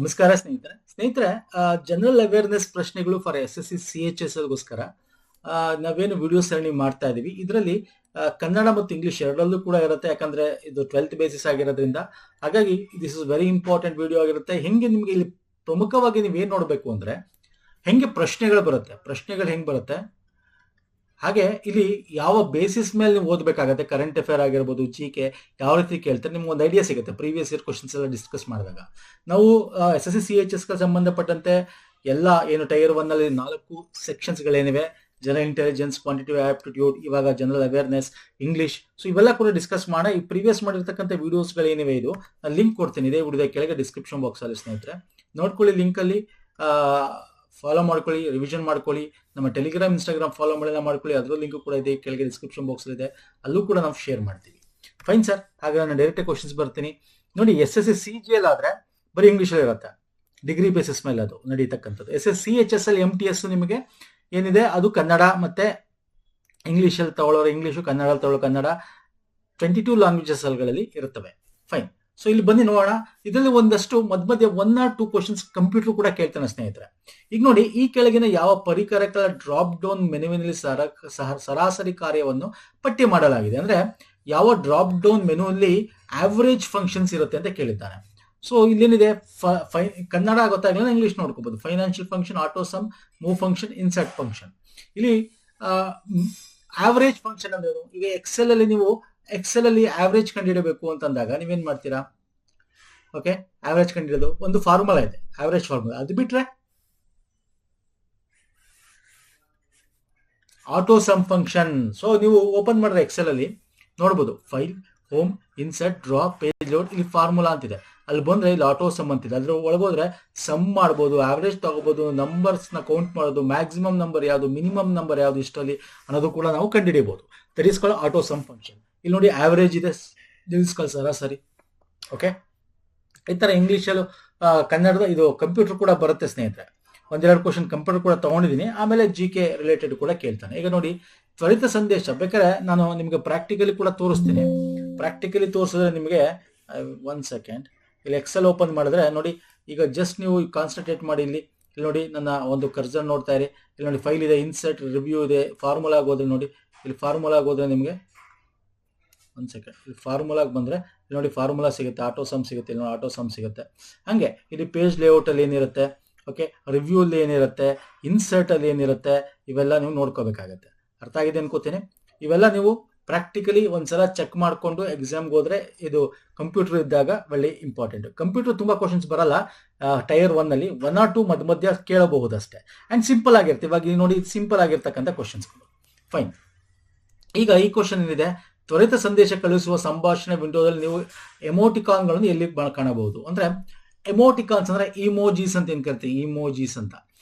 ನಮಸ್ಕಾರ ಸ್ನೇಹಿತರೆ general awareness ಪ್ರಶ್ನೆಗಳು ಫಾರ್ SSC CHS ಗೋಸ್ಕರ ನಾವೇನು ವಿಡಿಯೋ ಸರಣಿ ಮಾಡ್ತಾ ಇದೀವಿ. ಇದರಲ್ಲಿ ಕನ್ನಡ ಮತ್ತು ಇಂಗ್ಲಿಷ್ ಎರಡರಲ್ಲೂ ಕೂಡ ಇರುತ್ತೆ, ಯಾಕಂದ್ರೆ ಇದು 12th ಬೇಸಿಸ್ ಆಗಿರೋದ್ರಿಂದ. ಹಾಗಾಗಿ this is very important video ಆಗಿರುತ್ತೆ. ಹೆಂಗೆ ನಿಮ್ಗೆ ಇಲ್ಲಿ ಪ್ರಮುಖವಾಗಿ ನೀವು ಏನ್ ನೋಡ್ಬೇಕು ಅಂದ್ರೆ ಹೆಂಗೆ ಪ್ರಶ್ನೆಗಳು ಹೆಂಗ್ ಬರುತ್ತೆ, ಹಾಗೆ ಇಲ್ಲಿ ಯಾವ ಬೇಸಿಸ್ ಮೇಲೆ ನೀವು ಓದಬೇಕಾಗತ್ತೆ. ಕರೆಂಟ್ ಅಫೇರ್ ಆಗಿರ್ಬೋದು, GK ಯಾವ ರೀತಿ ಕೇಳ್ತಾರೆ ನಿಮ್ಗೆ ಒಂದು ಐಡಿಯಾ ಸಿಗುತ್ತೆ. ಪ್ರೀವಿಯಸ್ ಇಯರ್ ಕ್ವಶನ್ಸ್ ಎಲ್ಲ ಡಿಸ್ಕಸ್ ಮಾಡಿದಾಗ ನಾವು SSC CHS ಸಂಬಂಧಪಟ್ಟಂತೆ ಎಲ್ಲ ಏನು ಟೈರ್ 1 ಅಲ್ಲಿ 4 ಸೆಕ್ಷನ್ಸ್ ಗಳೇನಿವೆ, ಜನರಲ್ ಇಂಟೆಲಿಜೆನ್ಸ್, ಕ್ವಾಂಟಿಟಿವ್ ಆಪ್ಟಿಟ್ಯೂಡ್, ಇವಾಗ ಜನರಲ್ ಅವೇರ್ನೆಸ್, ಇಂಗ್ಲಿಷ್, ಸೊ ಇವೆಲ್ಲ ಕೂಡ ಡಿಸ್ಕಸ್ ಮಾಡೋಣ. ಈ ಪ್ರೀವಿಯಸ್ ಮಾಡಿರ್ತಕ್ಕಂಥ ವಿಡಿಯೋಸ್ ಗಳೇನಿವೆ ಇದು ನಾನು ಲಿಂಕ್ ಕೊಡ್ತೀನಿ, ಇದೇ ವಿಡಿಯೋದ ಕೆಳಗೆ ಡಿಸ್ಕ್ರಿಪ್ಷನ್ ಬಾಕ್ಸ್ ಅಲ್ಲಿ ಸ್ನೇಹಿತರೆ ನೋಡ್ಕೊಳ್ಳಿ. ಲಿಂಕ್ ಅಲ್ಲಿ ಫಾಲೋ ಮಾಡ್ಕೊಳ್ಳಿ, ರಿವಿಷನ್ ಮಾಡ್ಕೊಳ್ಳಿ. ನಮ್ಮ ಟೆಲಿಗ್ರಾಮ್, ಇನ್ಸ್ಟಾಗ್ರಾಮ್ ಫಾಲೋ ಮಾಡ್ಕೊಳ್ಳಿ, ಅದ್ರ ಲಿಂಕ್ ಕೂಡ ಇದೆ ಕೆಳಗೆ ಡಿಸ್ಕ್ರಿಪ್ಷನ್ ಬಾಕ್ಸ್ ಇದೆ, ಅಲ್ಲೂ ಕೂಡ ನಾವು ಶೇರ್ ಮಾಡ್ತೀವಿ. ಫೈನ್ ಸರ್, ಹಾಗೆ ನಾನು ಡೈರೆಕ್ಟ್ ಕ್ವಶನ್ಸ್ ಬರ್ತೀನಿ. ನೋಡಿ, SSC CGL ಆದ್ರೆ ಬರೀ ಇಂಗ್ಲಿಷ್ ಇರುತ್ತೆ, ಡಿಗ್ರಿ ಬೇಸಿಸ್ ಮೇಲೆ ಅದು ನಡೀತಕ್ಕಂಥದ್ದು. SSC CHS ಅಲ್ಲಿ MTS ನಿಮಗೆ ಏನಿದೆ ಅದು ಕನ್ನಡ ಮತ್ತೆ ಇಂಗ್ಲಿಷ್ ಅಲ್ಲಿ ತಗೊಳ್ಳೋರು ಇಂಗ್ಲಿಷು, ಕನ್ನಡ ತಗೊಳ್ಳೋ ಕನ್ನಡ, 22 ಲ್ಯಾಂಗ್ವೇಜಸ್ ಗಳಲ್ಲಿ ಇರುತ್ತವೆ. ಫೈನ್. ಸೊ ಇಲ್ಲಿ ಬನ್ನಿ ನೋಡೋಣ. ಇದರಲ್ಲಿ ಒಂದಷ್ಟು ಮಧ್ಯ 1 or 2 ಕ್ವಶನ್ಸ್ ಕಂಪ್ಯೂಟರ್ ಕೂಡ ಕೇಳ್ತಾನೆ ಸ್ನೇಹಿತರೆ. ಈಗ ನೋಡಿ, ಈ ಕೆಳಗಿನ ಯಾವ ಪರಿಕರಗಳ ಡ್ರಾಪ್ ಡೌನ್ ಮೆನುವಿನಲ್ಲಿ ಸರಾಸರಿ ಕಾರ್ಯವನ್ನು ಪಟ್ಟಿ ಮಾಡಲಾಗಿದೆ. ಅಂದ್ರೆ ಯಾವ ಡ್ರಾಪ್ ಡೌನ್ ಮೆನುವಲ್ಲಿ ಆವರೇಜ್ ಫಂಕ್ಷನ್ಸ್ ಇರುತ್ತೆ ಅಂತ ಕೇಳಿದ್ದಾನೆ. ಸೊ ಇಲ್ಲೇನಿದೆ, ಕನ್ನಡ ಗೊತ್ತಾಗಲಿಲ್ಲ ಇಂಗ್ಲಿಷ್ ನೋಡ್ಕೋಬಹುದು. Financial function, auto sum, move function, insert function. ಇಲ್ಲಿ ಆವರೇಜ್ ಫಂಕ್ಷನ್ ಅಂದ್ರೆ ಈಗ ಎಕ್ಸೆಲ್ ಅಲ್ಲಿ ಆವರೇಜ್ ಕಂಡುಹಿಡಬೇಕು ಅಂತಂದಾಗ ನೀವೇನ್ ಮಾಡ್ತೀರಾ? ಓಕೆ, ಆವರೇಜ್ ಕಂಡುಹಿಡಿಯೋದು ಒಂದು ಫಾರ್ಮುಲಾ ಇದೆ, ಆವರೇಜ್ ಫಾರ್ಮುಲಾ. ಅದು ಬಿಟ್ರೆ ಆಟೋ ಸಮ್ ಫಂಕ್ಷನ್. ಸೊ ನೀವು ಓಪನ್ ಮಾಡಿದ್ರೆ ಎಕ್ಸೆಲ್ ಅಲ್ಲಿ ನೋಡ್ಬೋದು, file, home, insert, draw, page load, ಇಲ್ಲಿ ಫಾರ್ಮುಲಾ ಅಂತಿದೆ. ಅಲ್ಲಿ ಬಂದ್ರೆ ಇಲ್ಲಿ ಆಟೋ ಸಮ್ ಅಂತಿದೆ. ಅದ್ರ ಒಳಗೋದ್ರೆ ಸಮ್ ಮಾಡ್ಬೋದು, ಆವರೇಜ್ ತಗೋಬಹುದು, ನಂಬರ್ಸ್ ನ ಕೌಂಟ್ ಮಾಡೋದು, ಮ್ಯಾಕ್ಸಿಮಮ್ ನಂಬರ್ ಯಾವುದು, ಮಿನಿಮಮ್ ನಂಬರ್ ಯಾವುದು ಇಷ್ಟರಲ್ಲಿ ಅನ್ನೋದು ಕೂಡ ನಾವು ಕಂಡುಹಿಡಿಯಬಹುದು. ತೆರಿಸ್ಕೊಳ್ಳೋ ಆಟೋ ಸಮ್ ಫಂಕ್ಷನ್. ಇಲ್ಲಿ ನೋಡಿ, ಆವರೇಜ್ ಇದೆ, ನಿಲ್ಸ್ಕೊಳ್ಳಿ ಸರಾಸರಿ. ಓಕೆ, ಈ ತರ ಇಂಗ್ಲಿಷಲ್ಲೂ ಕನ್ನಡದ ಇದು ಕಂಪ್ಯೂಟರ್ ಕೂಡ ಬರುತ್ತೆ ಸ್ನೇಹಿತರೆ. ಒಂದೆರಡು ಕ್ವಶನ್ ಕಂಪ್ಯೂಟರ್ ಕೂಡ ತಗೊಂಡಿದ್ದೀನಿ. ಆಮೇಲೆ GK ರಿಲೇಟೆಡ್ ಕೂಡ ಕೇಳ್ತಾನೆ. ಈಗ ನೋಡಿ, ತ್ವರಿತ ಸಂದೇಶ ಬೇಕಾದ್ರೆ ನಾನು ನಿಮ್ಗೆ ಪ್ರಾಕ್ಟಿಕಲಿ ಕೂಡ ತೋರಿಸ್ತೀನಿ. ಪ್ರಾಕ್ಟಿಕಲಿ ತೋರಿಸಿದ್ರೆ ನಿಮಗೆ 1 ಸೆಕೆಂಡ್, ಇಲ್ಲಿ ಎಕ್ಸೆಲ್ ಓಪನ್ ಮಾಡಿದ್ರೆ ನೋಡಿ, ಈಗ ಜಸ್ಟ್ ನೀವು ಕಾನ್ಸಂಟ್ರೇಟ್ ಮಾಡಿ. ಇಲ್ಲಿ ನೋಡಿ, ನನ್ನ ಒಂದು ಕರ್ಸರ್ ನೋಡ್ತಾ ಇರಿ. ಇಲ್ಲಿ ನೋಡಿ, ಫೈಲ್ ಇದೆ, ಇನ್ಸರ್ಟ್, ರಿವ್ಯೂ ಇದೆ, ಫಾರ್ಮುಲಾ ಆಗೋದ್ರೆ ನೋಡಿ, ಇಲ್ಲಿ ಫಾರ್ಮುಲಾ ಆಗೋದ್ರೆ ನಿಮಗೆ 1 ಸೆಕೆಂಡ್, ಇಲ್ಲಿ ಫಾರ್ಮುಲಾಗೆ ಬಂದ್ರೆ ಇಲ್ಲಿ ನೋಡಿ ಫಾರ್ಮುಲಾ ಸಿಗುತ್ತೆ, ಆಟೋ ಸಮ್ ಸಿಗುತ್ತೆ, ಇಲ್ಲಿ ನೋಡಿ ಆಟೋ ಸಮ್ ಸಿಗುತ್ತೆ. ಹಂಗೆ ಇಲ್ಲಿ ಪೇಜ್ ಲೇಔಟ್ ಅಲ್ಲಿ ಏನಿರುತ್ತೆ, ಓಕೆ, ರಿವ್ಯೂ ಅಲ್ಲಿ ಏನಿರುತ್ತೆ, ಇನ್ಸರ್ಟ್ ಅಲ್ಲಿ ಏನಿರುತ್ತೆ, ಇವೆಲ್ಲ ನೀವು ನೋಡ್ಕೋಬೇಕಾಗತ್ತೆ. ಅರ್ಥ ಆಗಿದೆ ಅನ್ಕೋತೀನಿ. ಇವೆಲ್ಲ ನೀವು ಪ್ರಾಕ್ಟಿಕಲಿ ಒಂದ್ಸಲ ಚೆಕ್ ಮಾಡ್ಕೊಂಡು ಎಕ್ಸಾಮ್ಗೆ ಹೋದ್ರೆ ಇದು ಕಂಪ್ಯೂಟರ್ ಇದ್ದಾಗ ಒಳ್ಳೆ ಇಂಪಾರ್ಟೆಂಟ್. ಕಂಪ್ಯೂಟರ್ ತುಂಬಾ ಕ್ವಶನ್ಸ್ ಬರಲ್ಲ. ಟೈರ್ 1 ಅಲ್ಲಿ 1 or 2 ಮಧ್ಯ ಕೇಳಬಹುದು ಅಷ್ಟೇ. ಅಂಡ್ ಸಿಂಪಲ್ ಆಗಿರುತ್ತೆ. ಇವಾಗ ನೋಡಿ, ಸಿಂಪಲ್ ಆಗಿರ್ತಕ್ಕಂಥ ಕ್ವಶನ್ಸ್ಗಳು. ಫೈನ್. ಈಗ ಈ ಕ್ವಶನ್ ಏನಿದೆ, ತ್ವರಿತ ಸಂದೇಶ ಕಳುಹಿಸುವ ಸಂಭಾಷಣೆ ವಿಂಡೋದಲ್ಲಿ ನೀವು ಎಮೋಟಿಕಾನ್ಗಳನ್ನು ಎಲ್ಲಿ ಕಾಣಬಹುದು ಅಂದ್ರೆ, ಎಮೋಟಿಕಾನ್ಸ್ ಅಂದ್ರೆ ಇಮೋಜೀಸ್ ಅಂತ ಏನ್ ಕರಿತೀವಿ, ಇಮೋಜೀಸ್ ಅಂತ.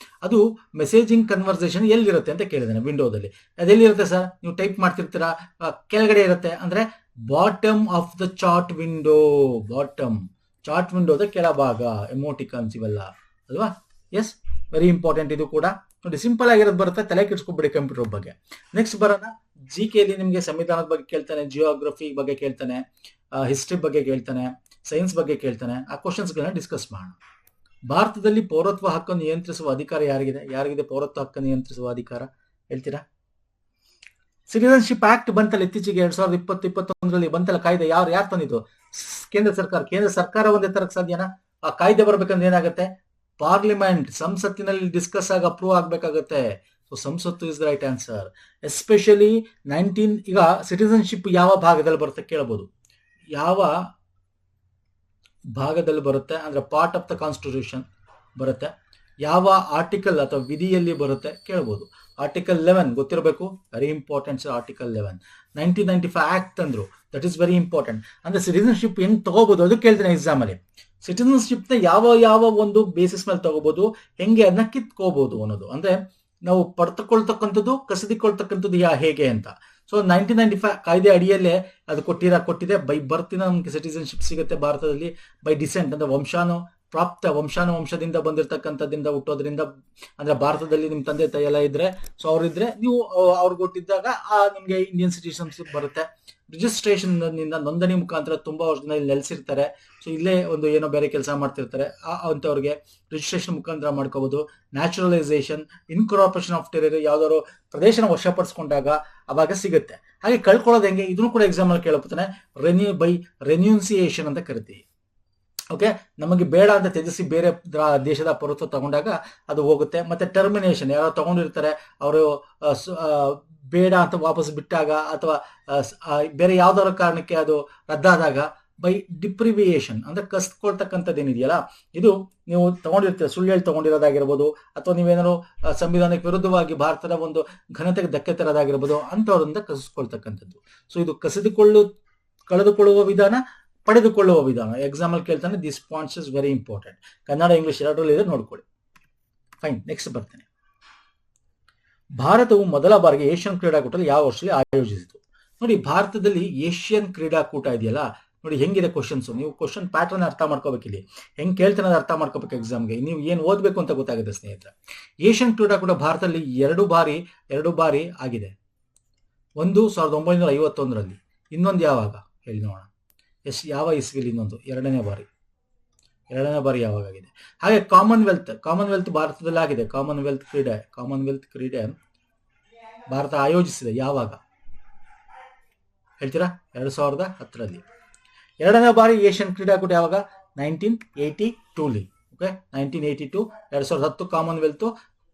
ಅದು ಮೆಸೇಜಿಂಗ್ ಕನ್ವರ್ಸೇಷನ್ ಎಲ್ಲಿರುತ್ತೆ ಅಂತ ಕೇಳಿದಾನೆ ವಿಂಡೋದಲ್ಲಿ. ಅದೆಲ್ಲಿರುತ್ತೆ ಸರ್? ನೀವು ಟೈಪ್ ಮಾಡ್ತಿರ್ತೀರಾ, ಕೆಳಗಡೆ ಇರುತ್ತೆ. ಅಂದ್ರೆ bottom of the chart window, bottom chart ವಿಂಡೋದ ಕೆಳಭಾಗ ಎಮೋಟಿಕಾನ್ಸ್ ಇವೆಲ್ಲ ಅಲ್ವಾ? Yes, very important. ಇದು ಕೂಡ ನೋಡಿ, ಸಿಂಪಲ್ ಆಗಿರೋದು ಬರುತ್ತೆ, ತಲೆ ಕೆಡಿಸ್ಕೊಬೇಡಿ ಕಂಪ್ಯೂಟರ್ ಬಗ್ಗೆ. ನೆಕ್ಸ್ಟ್ ಬರೋಣ, GK ಅಲ್ಲಿ ನಿಮಗೆ ಸಂವಿಧಾನದ ಬಗ್ಗೆ ಕೇಳ್ತಾನೆ, ಜಿಯೋಗ್ರಫಿ ಬಗ್ಗೆ ಕೇಳ್ತಾನೆ, ಹಿಸ್ಟ್ರಿ ಬಗ್ಗೆ ಕೇಳ್ತಾನೆ, ಸೈನ್ಸ್ ಬಗ್ಗೆ ಕೇಳ್ತಾನೆ. ಆ ಕ್ವಶನ್ಸ್ ಗಳನ್ನ ಡಿಸ್ಕಸ್ ಮಾಡೋಣ. ಭಾರತದಲ್ಲಿ ಪೌರತ್ವ ಹಕ್ಕನ್ನು ನಿಯಂತ್ರಿಸುವ ಅಧಿಕಾರ ಯಾರಿಗಿದೆ ಪೌರತ್ವ ಹಕ್ಕನ್ನು ನಿಯಂತ್ರಿಸುವ ಅಧಿಕಾರ? ಹೇಳ್ತೀರಾ? ಸಿಟಿಜನ್ಶಿಪ್ ಆಕ್ಟ್ ಬಂತಲ್ಲ ಇತ್ತೀಚೆಗೆ, 2020-21 ಬಂತಲ್ಲ ಕಾಯ್ದೆ. ಯಾರು ತಂದಿದ್ದು? ಕೇಂದ್ರ ಸರ್ಕಾರ ಒಂದೇ ತರಕ್ ಸಾಧ್ಯನಾ? ಆ ಕಾಯ್ದೆ ಬರ್ಬೇಕಂದ್ರೆ ಏನಾಗುತ್ತೆ? ಪಾರ್ಲಿಮೆಂಟ್, ಸಂಸತ್ತಿನಲ್ಲಿ ಡಿಸ್ಕಸ್ ಆಗಿ ಅಪ್ರೂವ್ ಆಗ್ಬೇಕಾಗತ್ತೆ. ಸೊ ಸಂಸತ್ತು is the right answer. Especially 19 ಈಗ ಸಿಟಿಜನ್ಶಿಪ್ ಯಾವ ಭಾಗದಲ್ಲಿ ಬರುತ್ತೆ ಕೇಳಬಹುದು. ಯಾವ ಭಾಗದಲ್ಲಿ ಬರುತ್ತೆ ಅಂದ್ರೆ ಪಾರ್ಟ್ ಆಫ್ ದ ಕಾನ್ಸ್ಟಿಟ್ಯೂಷನ್ ಬರುತ್ತೆ. ಯಾವ ಆರ್ಟಿಕಲ್ ಅಥವಾ ವಿಧಿಯಲ್ಲಿ ಬರುತ್ತೆ ಕೇಳಬಹುದು. ಆರ್ಟಿಕಲ್ 11 ಗೊತ್ತಿರಬೇಕು, ವೆರಿ ಇಂಪಾರ್ಟೆಂಟ್. ಆರ್ಟಿಕಲ್ 11 1995 ಆಕ್ಟ್ ಅಂದ್ರು, ದಟ್ ಇಸ್ ವೆರಿ ಇಂಪಾರ್ಟೆಂಟ್. ಅಂದ್ರೆ ಸಿಟಿಜನ್ಶಿಪ್ ಹೆಂಗ್ ತಗೋಬಹುದು ಅದು ಕೇಳ್ತೇನೆ ಎಕ್ಸಾಮ್ ಅಲ್ಲಿ. ಸಿಟಿಜನ್ಶಿಪ್ ನ ಯಾವ ಒಂದು ಬೇಸಿಸ್ ಮೇಲೆ ತಗೋಬಹುದು, ಹೆಂಗೆ ಅದನ್ನ ಕಿತ್ಕೋಬಹುದು ಅನ್ನೋದು. ಅಂದ್ರೆ ನಾವು ಪಡ್ತಕೊಳ್ತಕ್ಕಂಥದ್ದು, ಕಸಿದುಕೊಳ್ತಕ್ಕಂಥದ್ದು ಹೇಗೆ ಅಂತ. ಸೊ 1995 ಕಾಯ್ದೆ ಅಡಿಯಲ್ಲೇ ಅದು ಕೊಟ್ಟಿದೆ. ಬೈ ಬರ್ತಿನ ನಮ್ಗೆ ಸಿಟಿಜನ್ಶಿಪ್ ಸಿಗುತ್ತೆ ಭಾರತದಲ್ಲಿ. ಬೈ ಡಿಸೆಂಟ್ ಅಂದ್ರೆ ವಂಶಾನು ಪ್ರಾಪ್ತ ವಂಶಾನುವಂಶದಿಂದ ಬಂದಿರತಕ್ಕಂಥದ್ದಿಂದ ಹುಟ್ಟೋದ್ರಿಂದ, ಅಂದ್ರೆ ಭಾರತದಲ್ಲಿ ನಿಮ್ಮ ತಂದೆ ತಾಯಿ ಎಲ್ಲ ಇದ್ರೆ, ಸೊ ಅವ್ರಿದ್ರೆ ನೀವು ಅವ್ರಿಗೆ ಕೊಟ್ಟಿದ್ದಾಗ ನಿಮ್ಗೆ ಇಂಡಿಯನ್ ಸಿಟಿಸನ್ಶಿಪ್ ಬರುತ್ತೆ. ರಿಜಿಸ್ಟ್ರೇಷನ್ ನಿಂದ ನೋಂದಣಿ ಮುಖಾಂತರ ತುಂಬಾ ವರ್ಷದಿಂದ ಇಲ್ಲಿ ನೆಲೆಸಿರ್ತಾರೆ, ಸೊ ಇಲ್ಲೇ ಒಂದು ಏನೋ ಬೇರೆ ಕೆಲಸ ಮಾಡ್ತಿರ್ತಾರೆ, ಅಂತವ್ರಿಗೆ ರಿಜಿಸ್ಟ್ರೇಷನ್ ಮುಖಾಂತರ ಮಾಡ್ಕೋಬಹುದು. ನ್ಯಾಚುರಲೈಸೇಷನ್, ಇನ್ಕಾರ್ಪೊರೇಷನ್ ಆಫ್ ಟೆರಿಟರಿ, ಯಾವ್ದಾದ್ರು ಪ್ರದೇಶನ ವಶಪಡಿಸ್ಕೊಂಡಾಗ ಅವಾಗ ಸಿಗುತ್ತೆ. ಹಾಗೆ ಕಳ್ಕೊಳ್ಳೋದು ಹೆಂಗೆ, ಇದನ್ನು ಕೂಡ ಎಕ್ಸಾಮ್ ಅಲ್ಲಿ ಕೇಳಬಹುದು. ರೆನ್ಯೂನ್ಸಿಯೇಷನ್ ಅಂತ ಕರಿತೀವಿ. ಓಕೆ, ನಮಗೆ ಬೇಡ ಅಂತ ತ್ಯಜಿಸಿ ಬೇರೆ ದೇಶದ ಪೌರತ್ವ ತಗೊಂಡಾಗ ಅದು ಹೋಗುತ್ತೆ. ಮತ್ತೆ ಟರ್ಮಿನೇಷನ್, ಯಾರೋ ತಗೊಂಡಿರ್ತಾರೆ ಅವರು ಬೇಡ ಅಂತ ವಾಪಸ್ ಬಿಟ್ಟಾಗ, ಅಥವಾ ಬೇರೆ ಯಾವ್ದಾದ್ರು ಕಾರಣಕ್ಕೆ ಅದು ರದ್ದಾದಾಗ, ಬೈ ಡಿಪ್ರಿವಿಯೇಷನ್ ಅಂದ್ರೆ ಕಸ್ಕೊಳ್ತಕ್ಕಂಥದ್ದು ಏನಿದೆಯಲ್ಲ, ಇದು ನೀವು ತಗೊಂಡಿರ್ತೀರ, ಸುಳ್ಳು ಹೇಳಿ ತಗೊಂಡಿರೋದಾಗಿರ್ಬೋದು, ಅಥವಾ ನೀವೇನಾದ್ರು ಸಂವಿಧಾನಕ್ಕೆ ವಿರುದ್ಧವಾಗಿ ಭಾರತದ ಒಂದು ಘನತೆಗೆ ಧಕ್ಕೆ ತರೋದಾಗಿರ್ಬೋದು, ಅಂತವ್ರಿಂದ ಕಸಿಸ್ಕೊಳ್ತಕ್ಕಂಥದ್ದು. ಸೊ ಇದು ಕಳೆದುಕೊಳ್ಳುವ ವಿಧಾನ, ಪಡೆದುಕೊಳ್ಳುವ ವಿಧಾನ. ಎಕ್ಸಾಮ್ ಅಲ್ಲಿ ಕೇಳ್ತಾನೆ. This points is very important. Kannada English ಎರಡರಲ್ಲಿ ಇದೆ, ನೋಡ್ಕೊಳ್ಳಿ. ಫೈನ್, ನೆಕ್ಸ್ಟ್ ಬರ್ತೇನೆ. ಭಾರತವು ಮೊದಲ ಬಾರಿಗೆ ಏಷ್ಯನ್ ಕ್ರೀಡಾಕೂಟದಲ್ಲಿ ಯಾವ ವರ್ಷದಲ್ಲಿ ಆಯೋಜಿಸಿತು? ನೋಡಿ, ಭಾರತದಲ್ಲಿ ಏಷ್ಯನ್ ಕ್ರೀಡಾಕೂಟ ಇದೆಯಲ್ಲ, ನೋಡಿ ಹೆಂಗಿದೆ ಕ್ವಶನ್ಸ್. ನೀವು ಕ್ವಶನ್ ಪ್ಯಾಟರ್ನ್ ಅರ್ಥ ಮಾಡ್ಕೋಬೇಕಿಲ್ಲಿ, ಹೆಂಗ್ ಕೇಳ್ತಾನೆ ಅದು ಅರ್ಥ ಮಾಡ್ಕೋಬೇಕು. ಎಕ್ಸಾಮ್ಗೆ ನೀವು ಏನ್ ಓದ್ಬೇಕು ಅಂತ ಗೊತ್ತಾಗುತ್ತೆ ಸ್ನೇಹಿತರೆ. ಏಷ್ಯನ್ ಕ್ರೀಡಾಕೂಟ ಭಾರತದಲ್ಲಿ ಎರಡು ಬಾರಿ ಆಗಿದೆ. ಒಂದು 1951ರಲ್ಲಿ, ಇನ್ನೊಂದು ಯಾವಾಗ ಹೇಳಿ ನೋಡೋಣ. ಯಾವ ಇಸ್ವಿಲಿ ಇನ್ನೊಂದು? ಎರಡನೇ ಬಾರಿ ಯಾವಾಗ ಆಗಿದೆ? ಹಾಗೆ ಕಾಮನ್ವೆಲ್ತ್ ಭಾರತದಲ್ಲಿ ಆಗಿದೆ. ಕಾಮನ್ವೆಲ್ತ್ ಕ್ರೀಡೆ ಭಾರತ ಆಯೋಜಿಸಿದೆ. ಯಾವಾಗ ಹೇಳ್ತೀರಾ? 2010ರಲ್ಲಿ. ಎರಡನೇ ಬಾರಿ ಏಷ್ಯನ್ ಕ್ರೀಡಾಕೂಟ ಯಾವಾಗ? 1982ಲಿ. Okay, 1982, 2010 Commonwealth.